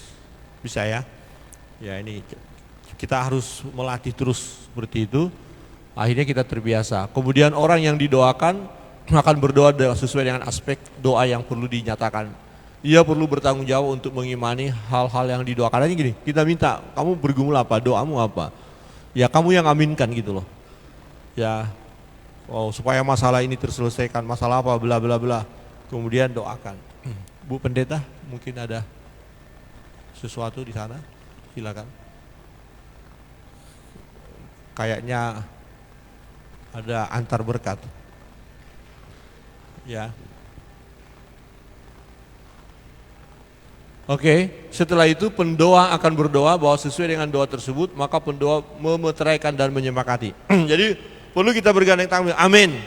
Bisa ya? Ya, ini kita harus melatih terus seperti itu. Akhirnya kita terbiasa. Kemudian orang yang didoakan akan berdoa sesuai dengan aspek doa yang perlu dinyatakan. Ia perlu bertanggung jawab untuk mengimani hal-hal yang didoakan. Aja gini, kita minta, kamu bergumul apa, doamu apa? Ya kamu yang aminkan gitu loh. Ya, supaya masalah ini terselesaikan, masalah apa, bla bla bla. Kemudian doakan. Bu Pendeta, mungkin ada sesuatu di sana, silakan. Kayaknya ada antar berkat. Ya. Oke, setelah itu pendoa akan berdoa bahwa sesuai dengan doa tersebut, maka pendoa memeteraikan dan menyemangati. Jadi perlu kita bergandeng tangan. Amin.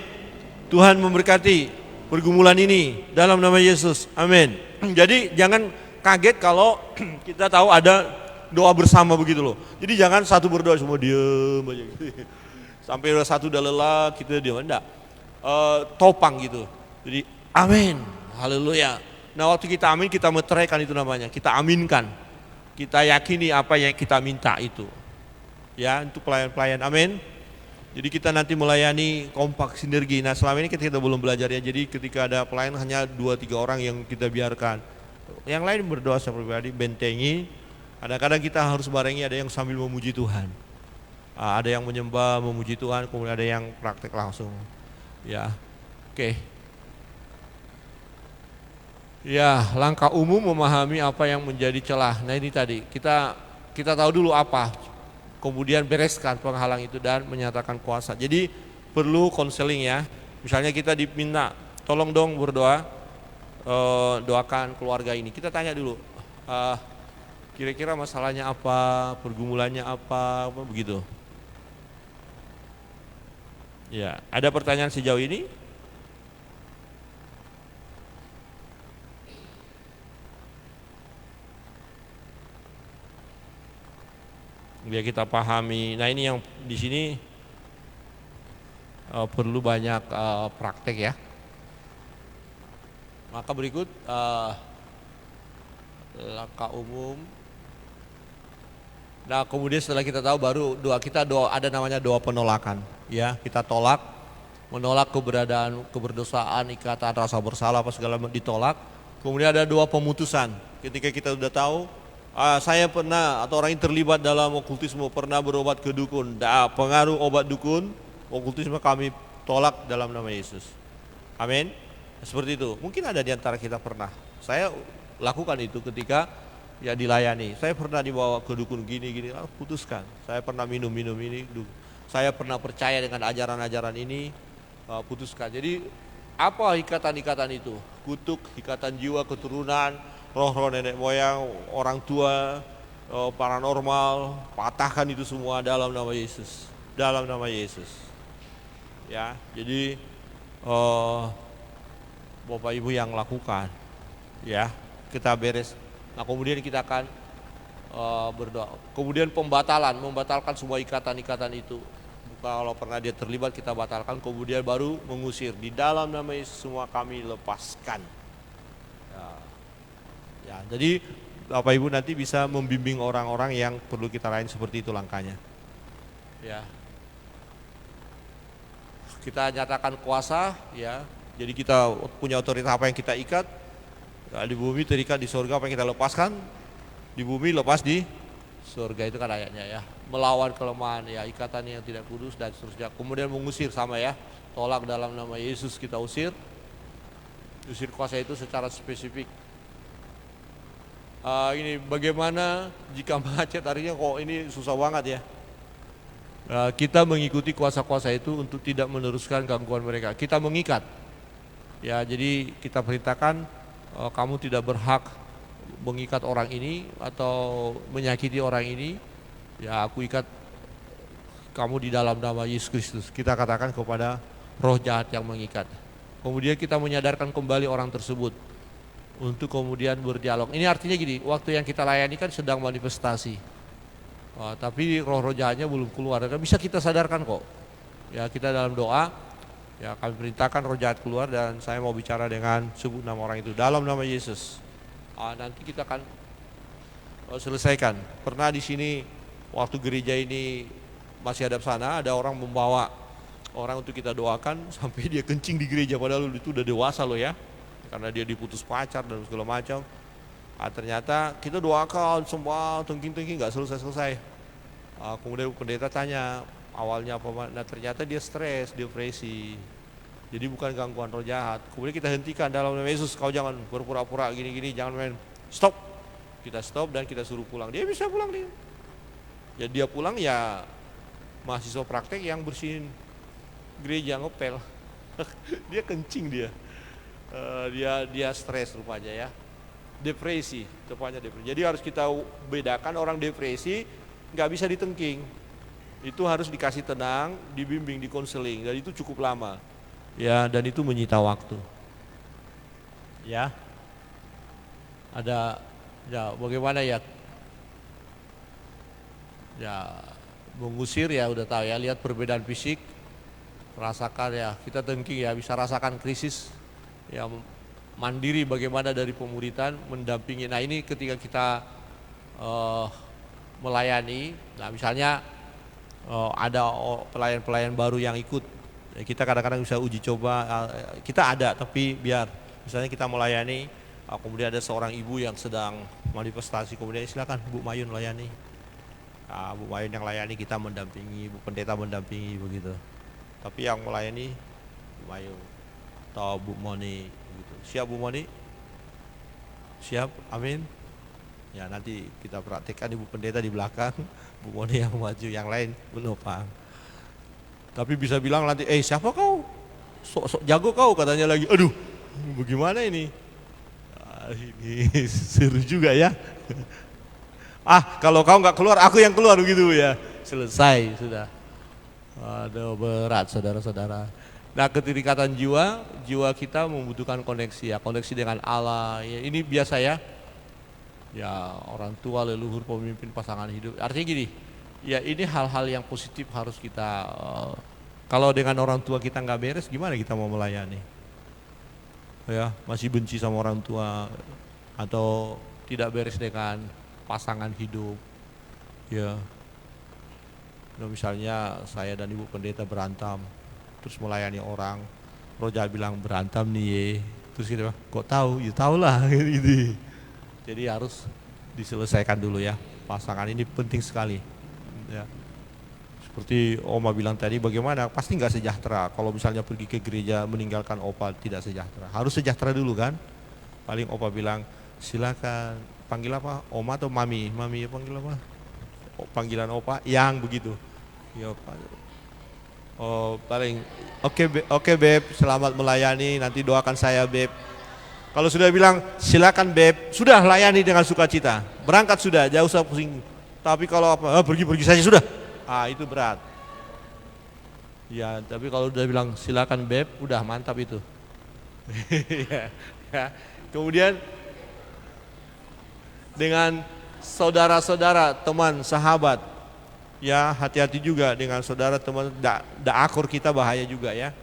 Tuhan memberkati pergumulan ini dalam nama Yesus. Amin. Jadi jangan kaget kalau kita tahu ada doa bersama begitu loh. Jadi jangan satu berdoa semua diam aja gitu. Sampai satu udah lelah kita diam, enggak. Topang gitu. Jadi amin. Haleluya. Nah, waktu kita amin, kita meteraikan itu namanya. Kita aminkan. Kita yakini apa yang kita minta itu. Ya, untuk pelayan-pelayan. Amin. Jadi kita nanti melayani kompak sinergi. Nah, selama ini kita belum belajar ya. Jadi ketika ada pelayan hanya 2-3 orang yang kita biarkan. Yang lain berdoa secara pribadi, bentengi. Kadang-kadang kita harus barengi, ada yang sambil memuji Tuhan. Ada yang menyembah, memuji Tuhan, kemudian ada yang praktek langsung. Ya, oke. Ya, langkah umum memahami apa yang menjadi celah. Nah ini tadi, kita tahu dulu apa, kemudian bereskan penghalang itu dan menyatakan kuasa. Jadi perlu konseling ya. Misalnya kita diminta, tolong dong berdoa, doakan keluarga ini. Kita tanya dulu, kira-kira masalahnya apa, pergumulannya apa begitu. Ya, ada pertanyaan sejauh ini? Biar kita pahami. Nah ini yang di sini perlu banyak praktek ya. Maka berikut langkah umum. Nah kemudian setelah kita tahu baru doa ada namanya doa penolakan. Ya kita menolak keberadaan keberdosaan, ikatan rasa bersalah apa segala ditolak. Kemudian ada doa pemutusan. Ketika kita sudah tahu saya pernah atau orang yang terlibat dalam okultisme, pernah berobat ke dukun, pengaruh obat dukun, okultisme kami tolak dalam nama Yesus. Amin. Seperti itu. Mungkin ada di antara kita pernah. Saya lakukan itu ketika ya dilayani. Saya pernah dibawa ke dukun gini, putuskan. Saya pernah minum ini, saya pernah percaya dengan ajaran-ajaran ini, putuskan. Jadi apa ikatan-ikatan itu? Kutuk, ikatan jiwa, keturunan, roh-roh nenek moyang, orang tua, paranormal, patahkan itu semua dalam nama Yesus. Dalam nama Yesus. Ya, jadi Bapak Ibu yang lakukan, ya kita beres. Nah kemudian kita akan berdoa. Kemudian membatalkan semua ikatan-ikatan itu, Kalau pernah dia terlibat kita batalkan, kemudian baru mengusir. Di dalam nama Yesus semua kami lepaskan. Ya, jadi Bapak Ibu nanti bisa membimbing orang-orang yang perlu kita layani seperti itu langkahnya. Ya. Kita nyatakan kuasa, ya. Jadi kita punya otoritas apa yang kita ikat, ya, di bumi terikat, di surga apa yang kita lepaskan, di bumi lepas di surga, itu kan ayatnya ya. Melawan kelemahan, ya, ikatan yang tidak kudus dan seterusnya. Kemudian mengusir sama ya, tolak dalam nama Yesus kita usir. Usir kuasa itu secara spesifik. Ini bagaimana jika macet, artinya kok ini susah banget ya. Kita mengikuti kuasa-kuasa itu untuk tidak meneruskan gangguan mereka. Kita mengikat. Ya, jadi kita perintahkan kamu tidak berhak mengikat orang ini atau menyakiti orang ini. Ya, aku ikat kamu di dalam nama Yesus Kristus. Kita katakan kepada roh jahat yang mengikat. Kemudian kita menyadarkan kembali orang tersebut untuk kemudian berdialog. Ini artinya gini, waktu yang kita layani kan sedang manifestasi. Tapi roh-roh jahatnya belum keluar, kan bisa kita sadarkan kok. Ya, kita dalam doa, ya kami perintahkan roh jahat keluar dan saya mau bicara dengan sebut nama orang itu dalam nama Yesus. Nanti kita akan selesaikan. Pernah di sini waktu gereja ini masih hadap sana, ada orang membawa orang untuk kita doakan sampai dia kencing di gereja, padahal itu udah dewasa loh ya, karena dia diputus pacar dan segala macam. Ternyata kita doakan semua tengking-tengking nggak selesai-selesai. Kemudian pendeta tanya awalnya apa, nah ternyata dia stres, depresi. Jadi bukan gangguan roh jahat. Kemudian kita hentikan dalam nama Yesus, kau jangan berpura-pura gini-gini, jangan main. Stop. Kita stop dan kita suruh pulang. Dia bisa pulang dia. Ya dia pulang ya mahasiswa praktek yang bersihin gereja ngepel. Dia kencing dia. Dia stres rupanya ya. Depresi, tepatnya depresi. Jadi harus kita bedakan orang depresi nggak bisa ditengking. Itu harus dikasih tenang, dibimbing, dikonseling, dan itu cukup lama. Ya, dan itu menyita waktu. Ya. Ada ya bagaimana ya? Ya, mengusir ya udah tahu ya, lihat perbedaan fisik, rasakan ya, kita tengking ya, bisa rasakan krisis. Ya, mandiri bagaimana dari pemuritan, mendampingi. Nah ini ketika kita melayani, nah misalnya ada pelayan-pelayan baru yang ikut, ya, kita kadang-kadang bisa uji coba, kita ada tapi biar misalnya kita melayani, kemudian ada seorang ibu yang sedang manifestasi, kemudian silakan Bu Mayun layani. Bu Mayun yang layani, kita mendampingi, Bu Pendeta mendampingi begitu. Tapi yang melayani Bu Mayun atau Bu Moni gitu. Siap Bu Moni? Siap, amin. Ya nanti kita praktekkan Ibu Pendeta di belakang, Bu Moni yang maju, yang lain menopang. Tapi bisa bilang nanti, siapa kau? Sok-sok jago kau katanya lagi. Aduh, bagaimana ini? Ini seru juga ya. Kalau kau nggak keluar, aku yang keluar begitu ya. Selesai sudah. Aduh, berat saudara-saudara. Nah, keterikatan jiwa kita membutuhkan koneksi ya, koneksi dengan Allah. Ya, ini biasa ya. Ya, orang tua, leluhur, pemimpin, pasangan hidup. Artinya gini, ya ini hal-hal yang positif harus kita. Kalau dengan orang tua kita nggak beres, gimana kita mau melayani? Ya, masih benci sama orang tua atau tidak beres dengan pasangan hidup. Ya. Nah, misalnya saya dan Ibu Pendeta berantem, terus melayani orang, roh jahat bilang berantem nih, terus kita bilang, kok tahu? Ya tahulah gitu. Jadi harus diselesaikan dulu ya, pasangan ini penting sekali. Ya. Seperti Oma bilang tadi, bagaimana? Pasti nggak sejahtera. Kalau misalnya pergi ke gereja meninggalkan Opa tidak sejahtera. Harus sejahtera dulu kan? Paling Opa bilang silakan panggil apa? Oma atau Mami? Mami ya panggil apa? Panggilan Opa yang begitu. Ya Pak. Paling oke Beb, selamat melayani. Nanti doakan saya Beb. Kalau sudah bilang silakan Beb, sudah layani dengan sukacita. Berangkat sudah, jauh usah pusing. Tapi kalau pergi saja sudah. Itu berat. Ya, tapi kalau udah bilang silakan Beb, udah mantap itu. Ya. Kemudian dengan saudara-saudara, teman, sahabat, Ya hati-hati juga dengan saudara teman, tidak akur kita bahaya juga ya.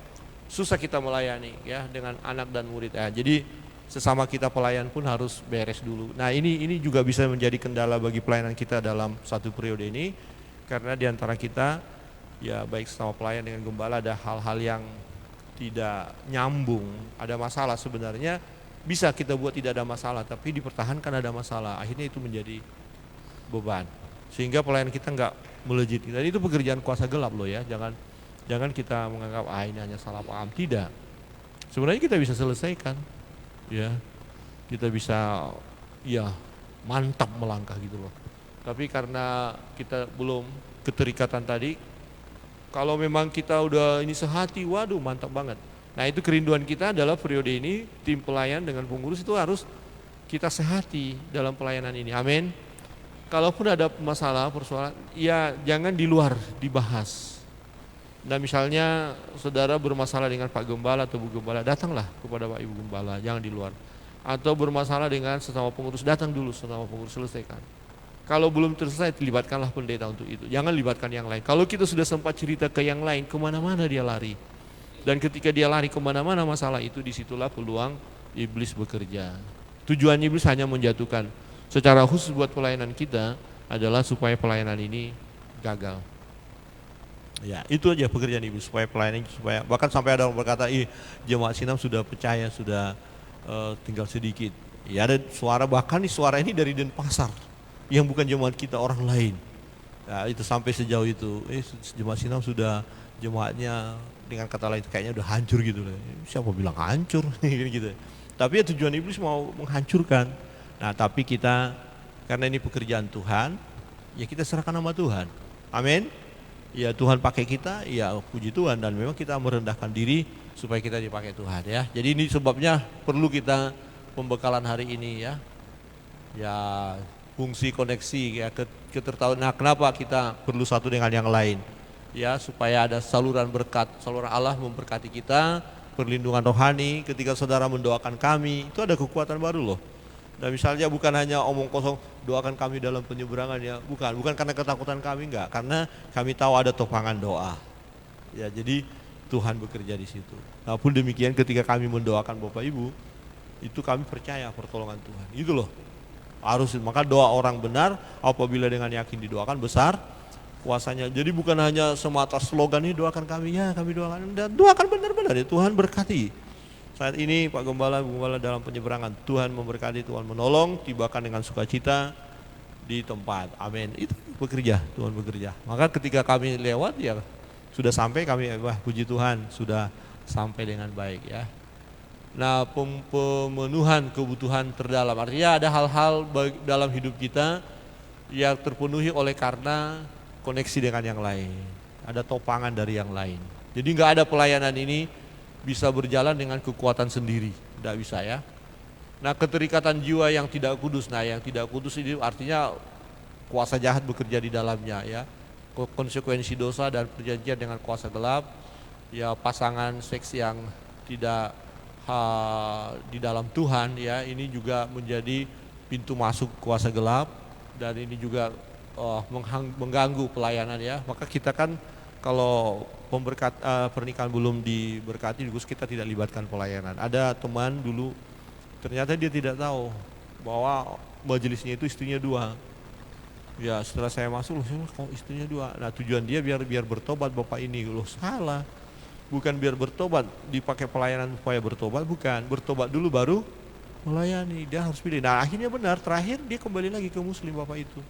Susah kita melayani ya dengan anak dan murid ya. Jadi sesama kita pelayan pun harus beres dulu. Nah ini juga bisa menjadi kendala bagi pelayanan kita dalam satu periode ini. Karena diantara kita ya baik sama pelayan dengan gembala ada hal-hal yang tidak nyambung, ada masalah sebenarnya. Bisa kita buat tidak ada masalah, tapi dipertahankan ada masalah. Akhirnya itu menjadi beban. Sehingga pelayanan kita nggak melejit. Dan itu pekerjaan kuasa gelap loh ya. Jangan kita menganggap ini hanya salah paham. Tidak. Sebenarnya kita bisa selesaikan. Ya. Kita bisa ya mantap melangkah gitu loh. Tapi karena kita belum keterikatan tadi, kalau memang kita udah ini sehati, waduh mantap banget. Nah itu kerinduan kita adalah periode ini, tim pelayan dengan pengurus itu harus kita sehati dalam pelayanan ini, amin. Kalaupun ada masalah, persoalan, ya jangan di luar dibahas. Nah misalnya saudara bermasalah dengan Pak Gembala atau Bu Gembala, datanglah kepada Pak Ibu Gembala, jangan di luar. Atau bermasalah dengan sesama pengurus, datang dulu sesama pengurus, selesaikan. Kalau belum selesai, libatkanlah pendeta untuk itu. Jangan libatkan yang lain. Kalau kita sudah sempat cerita ke yang lain, kemana-mana dia lari. Dan ketika dia lari kemana-mana masalah itu, disitulah peluang iblis bekerja. Tujuan iblis hanya menjatuhkan. Secara khusus buat pelayanan kita adalah supaya pelayanan ini gagal. Ya itu aja pekerjaan iblis, supaya pelayanan, supaya bahkan sampai ada orang berkata, jemaat Sinam sudah percaya, sudah tinggal sedikit. Ya ada suara, bahkan suara ini dari Denpasar, yang bukan jemaat kita, orang lain. Nah, itu sampai sejauh itu, jemaat Sinam sudah, jemaatnya dengan kata lain kayaknya udah hancur gitu. Siapa bilang hancur gitu. Tapi ya tujuan iblis mau menghancurkan. Nah tapi kita, karena ini pekerjaan Tuhan, ya kita serahkan nama Tuhan. Amin. Ya Tuhan pakai kita, ya puji Tuhan, dan memang kita merendahkan diri supaya kita dipakai Tuhan ya. Jadi ini sebabnya perlu kita pembekalan hari ini ya. Ya fungsi koneksi ya, ketertahuan. Nah kenapa kita perlu satu dengan yang lain? Ya supaya ada saluran berkat, saluran Allah memberkati kita, perlindungan rohani. Ketika saudara mendoakan kami, itu ada kekuatan baru loh. Dan misalnya bukan hanya omong kosong, doakan kami dalam penyeberangan ya, bukan karena ketakutan kami, enggak, karena kami tahu ada topangan doa. Ya jadi Tuhan bekerja di situ. Nah pun demikian ketika kami mendoakan Bapak Ibu, itu kami percaya pertolongan Tuhan. Itu loh. Harus, maka doa orang benar apabila dengan yakin didoakan besar kuasanya. Jadi bukan hanya semata slogan ini doakan kami, ya kami doakan, dan doakan benar-benar ya Tuhan berkati. Saat ini Pak Gembala, Bu Gembala dalam penyeberangan, Tuhan memberkati, Tuhan menolong, tibakan dengan sukacita di tempat. Amin. Itu bekerja, Tuhan bekerja. Maka ketika kami lewat ya sudah sampai, kami wah puji Tuhan sudah sampai dengan baik ya. Nah pemenuhan kebutuhan terdalam, artinya ada hal-hal dalam hidup kita yang terpenuhi oleh karena koneksi dengan yang lain, ada topangan dari yang lain. Jadi nggak ada pelayanan ini bisa berjalan dengan kekuatan sendiri, tidak bisa ya. Nah keterikatan jiwa yang tidak kudus, nah yang tidak kudus ini artinya kuasa jahat bekerja di dalamnya ya. Konsekuensi dosa dan perjanjian dengan kuasa gelap, ya pasangan seks yang tidak di dalam Tuhan ya, ini juga menjadi pintu masuk kuasa gelap, dan ini juga mengganggu pelayanan ya. Maka kita kan kalau pernikahan belum diberkati, kita tidak libatkan pelayanan. Ada teman dulu ternyata dia tidak tahu bahwa majelisnya itu istrinya 2. Ya setelah saya masuk, kok istrinya 2. Nah tujuan dia biar bertobat Bapak ini. Loh salah, bukan biar bertobat, dipakai pelayanan supaya bertobat, bukan. Bertobat dulu baru melayani, dia harus pilih. Nah akhirnya benar, terakhir dia kembali lagi ke Muslim Bapak itu.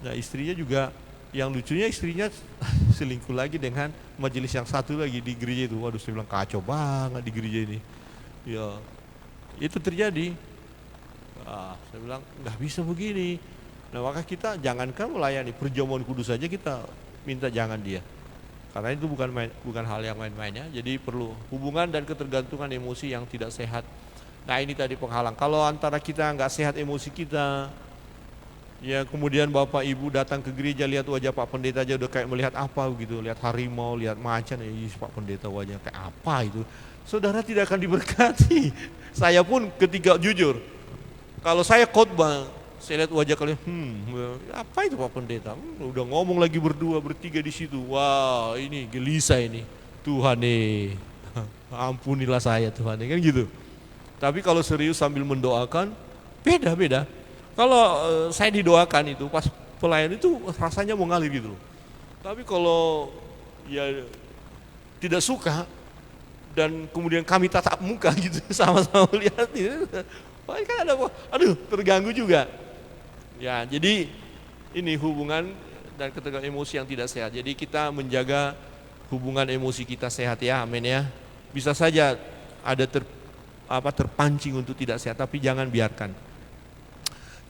Nah istrinya juga, yang lucunya istrinya selingkuh lagi dengan majelis yang satu lagi di gereja itu. Waduh saya bilang kacau banget di gereja ini. Ya itu terjadi. Saya bilang nggak bisa begini. Nah maka kita jangankan melayani, perjamuan kudus saja kita minta jangan dia. Karena itu bukan hal yang main-main ya. Jadi perlu hubungan dan ketergantungan emosi yang tidak sehat. Nah ini tadi penghalang. Kalau antara kita nggak sehat emosi kita, ya kemudian Bapak Ibu datang ke gereja, lihat wajah Pak Pendeta aja udah kayak melihat apa gitu, lihat harimau, lihat macan, Pak Pendeta wajah kayak apa itu, saudara tidak akan diberkati. Saya pun ketika jujur, kalau saya khotbah, Saya lihat wajah kalian, apa itu Pak Pendeta? Udah ngomong lagi berdua, bertiga di situ. Wah, ini gelisah ini. Tuhan nih, ampunilah saya Tuhan, kan gitu. Tapi kalau serius sambil mendoakan, beda. Kalau saya didoakan itu pas pelayan itu rasanya mau ngalir gitu. Tapi kalau ya tidak suka dan kemudian kami tatap muka gitu sama-sama lihat, wah kan ada, aduh terganggu juga. Ya jadi ini hubungan dan ketegangan emosi yang tidak sehat. Jadi kita menjaga hubungan emosi kita sehat ya, amin ya. Bisa saja ada terpancing untuk tidak sehat, tapi jangan biarkan.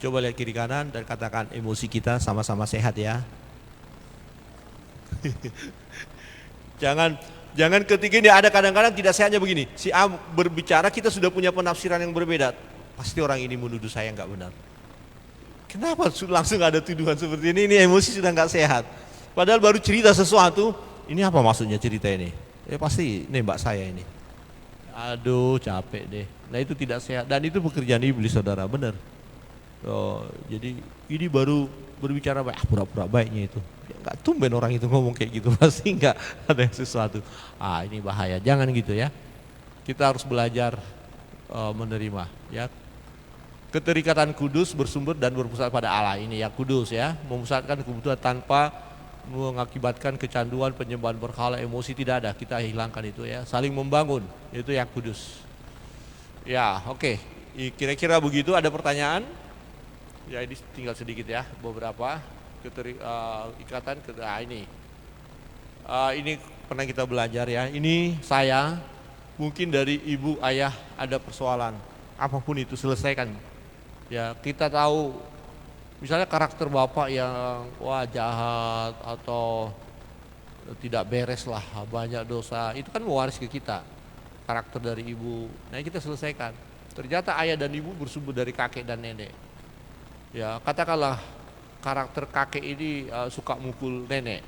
Coba lihat kiri kanan dan katakan emosi kita sama-sama sehat ya. Jangan ketika ini ada kadang-kadang tidak sehatnya begini. Si A berbicara, kita sudah punya penafsiran yang berbeda. Pasti orang ini menuduh saya nggak benar. Kenapa langsung ada tuduhan seperti ini? Ini emosi sudah nggak sehat. Padahal baru cerita sesuatu. Ini apa maksudnya cerita ini? Pasti nembak saya ini. Aduh capek deh. Nah itu tidak sehat dan itu pekerjaan iblis saudara, benar. Jadi ini baru berbicara baik, pura-pura baiknya itu. Nggak tumben orang itu ngomong kayak gitu, pasti nggak ada sesuatu. Ini bahaya, jangan gitu ya. Kita harus belajar menerima ya. Keterikatan kudus bersumber dan berpusat pada Allah, ini yang kudus ya. Memusatkan kebutuhan tanpa mengakibatkan kecanduan, penyembahan berhala, emosi tidak ada, kita hilangkan itu ya. Saling membangun, itu yang kudus. Ya oke. Kira-kira begitu. Ada pertanyaan? Ya ini tinggal sedikit ya, beberapa ikatan ini. Ini pernah kita belajar ya. Ini saya, mungkin dari ibu ayah ada persoalan, apapun itu selesaikan. Ya kita tahu, misalnya karakter bapak yang jahat atau tidak beres lah, banyak dosa, itu kan mewaris ke kita karakter dari ibu. Nah kita selesaikan. Ternyata ayah dan ibu bersumber dari kakek dan nenek. Ya katakanlah karakter kakek ini suka mukul nenek,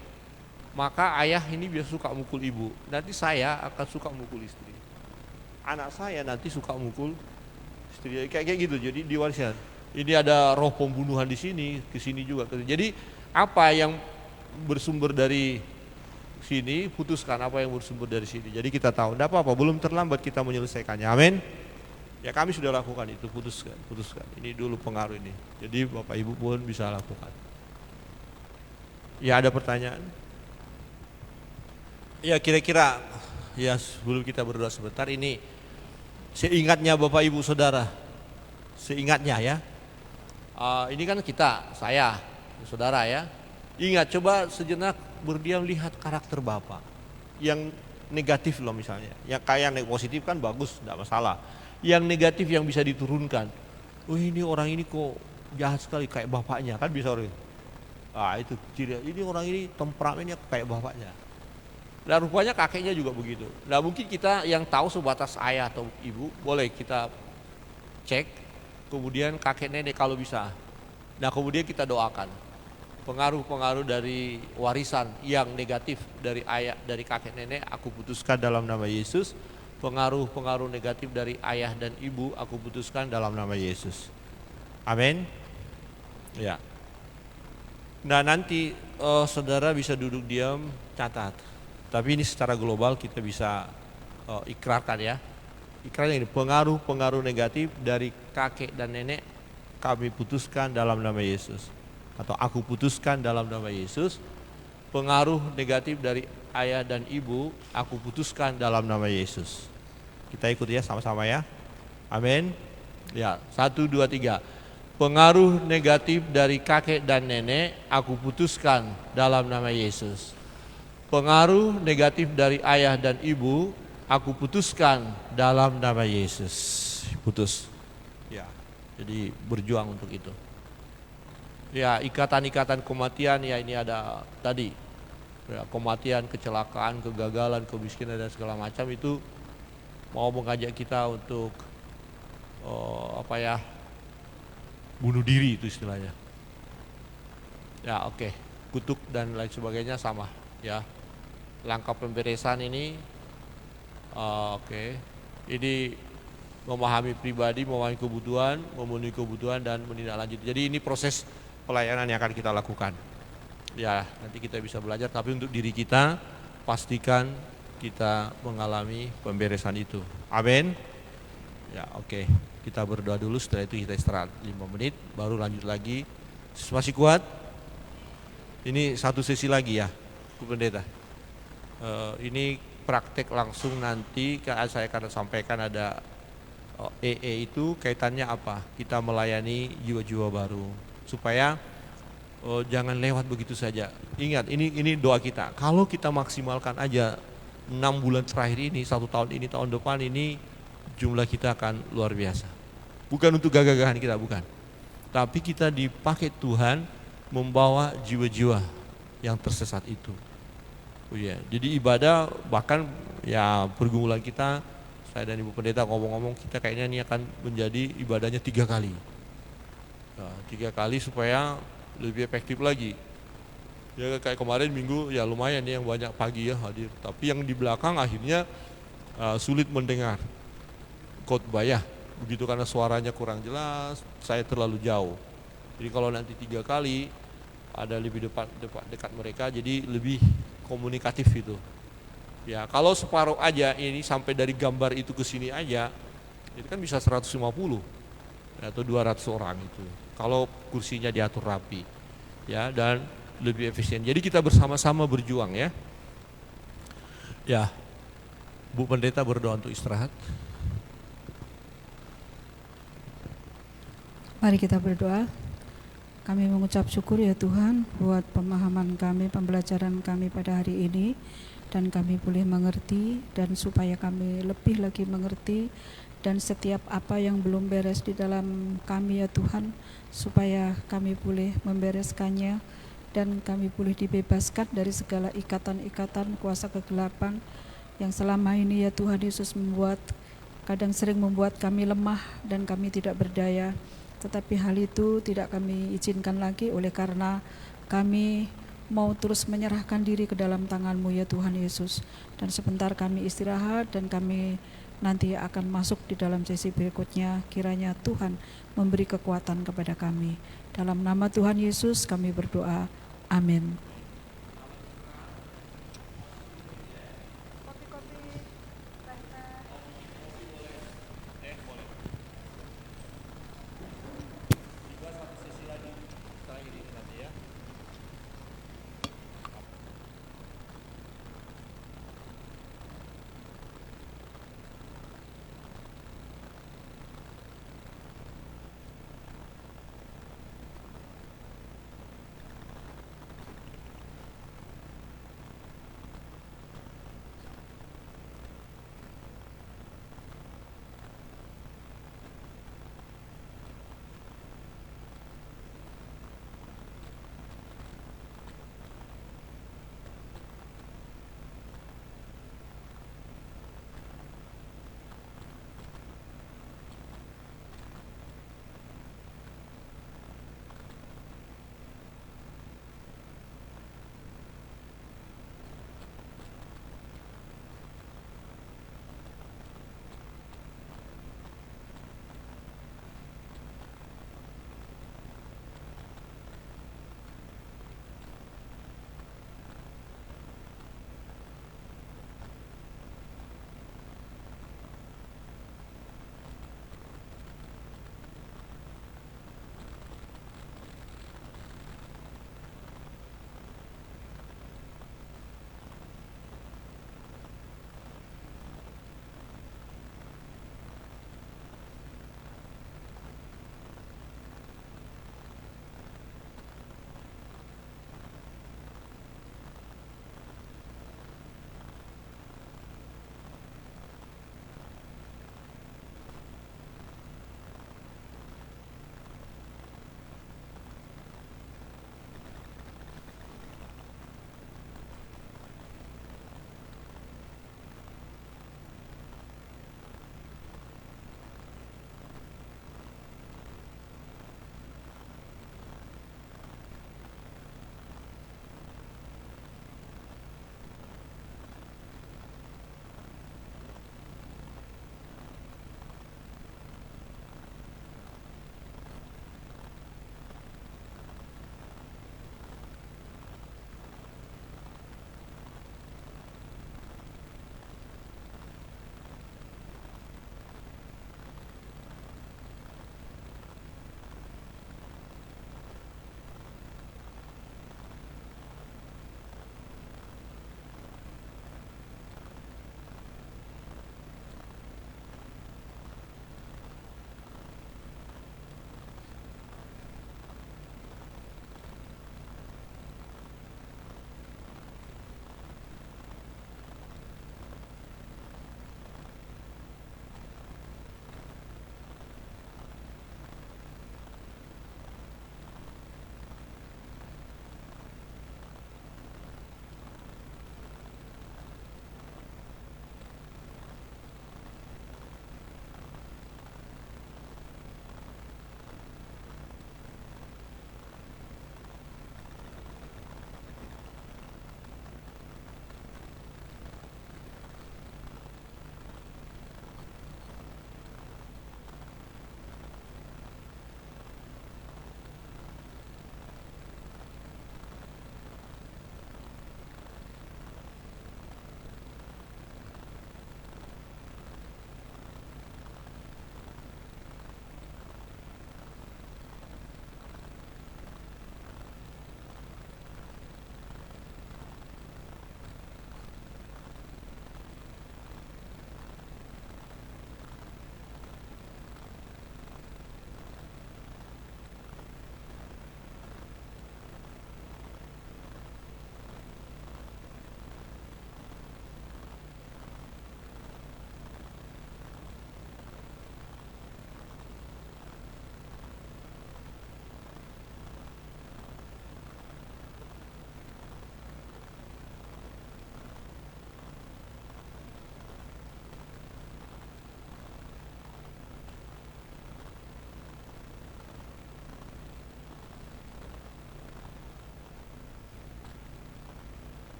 maka ayah ini biasa suka mukul ibu. Nanti saya akan suka mukul istri. Anak saya nanti suka mukul istri, kayak gitu. Jadi diwariskan. Ini ada roh pembunuhan di sini, ke sini juga. Jadi apa yang bersumber dari sini, putuskan apa yang bersumber dari sini. Jadi kita tahu, tidak apa-apa, belum terlambat kita menyelesaikannya. Amin. Ya kami sudah lakukan itu, putuskan. Ini dulu pengaruh ini. Jadi Bapak Ibu pun bisa lakukan. Ya ada pertanyaan? Ya kira-kira, ya sebelum kita berdoa sebentar, ini seingatnya Bapak Ibu Saudara, seingatnya ya. Ini kan saya, saudara ya. Ingat, coba sejenak berdiam lihat karakter Bapak. Yang negatif loh misalnya. Yang kayak yang positif kan bagus, tidak masalah. Yang negatif yang bisa diturunkan. Ini orang ini kok jahat sekali kayak bapaknya, kan bisa orang. Itu ciri. Ini orang ini temperamennya kayak bapaknya. Dan rupanya kakeknya juga begitu. Nah mungkin kita yang tahu sebatas ayah atau ibu, boleh kita cek. Kemudian kakek nenek kalau bisa. Nah kemudian kita doakan. Pengaruh-pengaruh dari warisan yang negatif dari ayah, dari kakek nenek, aku putuskan dalam nama Yesus. Pengaruh-pengaruh negatif dari ayah dan ibu, aku putuskan dalam nama Yesus. Amin. Ya. Nah nanti saudara bisa duduk diam, catat. Tapi ini secara global kita bisa ikrarkan ya. Ikrarnya ini, pengaruh-pengaruh negatif dari kakek dan nenek kami putuskan dalam nama Yesus. Atau aku putuskan dalam nama Yesus. Pengaruh negatif dari ayah dan ibu aku putuskan dalam nama Yesus. Kita ikut ya sama-sama ya. Amin. Ya, 1, 2, 3. Pengaruh negatif dari kakek dan nenek aku putuskan dalam nama Yesus. Pengaruh negatif dari ayah dan ibu aku putuskan dalam nama Yesus. Putus. Ya. Jadi berjuang untuk itu. Ya, ikatan-ikatan kematian ya ini ada tadi. Ya, kematian, kecelakaan, kegagalan, kemiskinan dan segala macam itu mau mengajak kita untuk bunuh diri itu istilahnya. Ya, oke. Kutuk dan lain sebagainya sama ya. Langkah pemberesan ini oke. Ini memahami pribadi, memahami kebutuhan, memenuhi kebutuhan dan menindaklanjuti. Jadi ini proses pelayanan yang akan kita lakukan. Ya, nanti kita bisa belajar, tapi untuk diri kita pastikan kita mengalami pemberesan itu. Amin. Ya, oke. Kita berdoa dulu, setelah itu kita istirahat 5 menit, baru lanjut lagi. Masih kuat? Ini satu sesi lagi ya, Bu Pendeta. Ini praktek langsung nanti saya akan sampaikan ada EE itu kaitannya apa? Kita melayani jiwa-jiwa baru supaya jangan lewat begitu saja. Ingat, ini doa kita. Kalau kita maksimalkan aja 6 bulan terakhir ini, 1 tahun ini, tahun depan ini jumlah kita akan luar biasa. Bukan untuk gagah-gagahan kita, bukan. Tapi kita dipakai Tuhan membawa jiwa-jiwa yang tersesat itu. Oh iya, jadi ibadah bahkan ya pergumulan kita, saya dan Ibu Pendeta ngomong-ngomong, kita kayaknya ini akan menjadi ibadahnya 3 kali. Nah, 3 kali supaya lebih efektif lagi. Ya kayak kemarin minggu ya lumayan nih yang banyak pagi ya hadir. Tapi yang di belakang akhirnya sulit mendengar khotbah ya. Begitu karena suaranya kurang jelas, saya terlalu jauh. Jadi kalau nanti 3 kali ada lebih dekat mereka, jadi lebih komunikatif itu. Ya kalau separuh aja ini sampai dari gambar itu ke sini aja, itu kan bisa 150 atau 200 orang itu. Kalau kursinya diatur rapi, ya dan lebih efisien. Jadi kita bersama-sama berjuang ya. Ya, Bu Pendeta berdoa untuk istirahat. Mari kita berdoa. Kami mengucap syukur ya Tuhan buat pemahaman kami, pembelajaran kami pada hari ini, dan kami boleh mengerti, dan supaya kami lebih lagi mengerti, dan setiap apa yang belum beres di dalam kami ya Tuhan, supaya kami boleh membereskannya, dan kami boleh dibebaskan dari segala ikatan-ikatan kuasa kegelapan yang selama ini ya Tuhan Yesus kadang sering membuat kami lemah dan kami tidak berdaya. Tetapi hal itu tidak kami izinkan lagi, oleh karena kami mau terus menyerahkan diri ke dalam tangan-Mu ya Tuhan Yesus. Dan sebentar kami istirahat dan kami nanti akan masuk di dalam sesi berikutnya. Kiranya Tuhan memberi kekuatan kepada kami. Dalam nama Tuhan Yesus kami berdoa. Amin.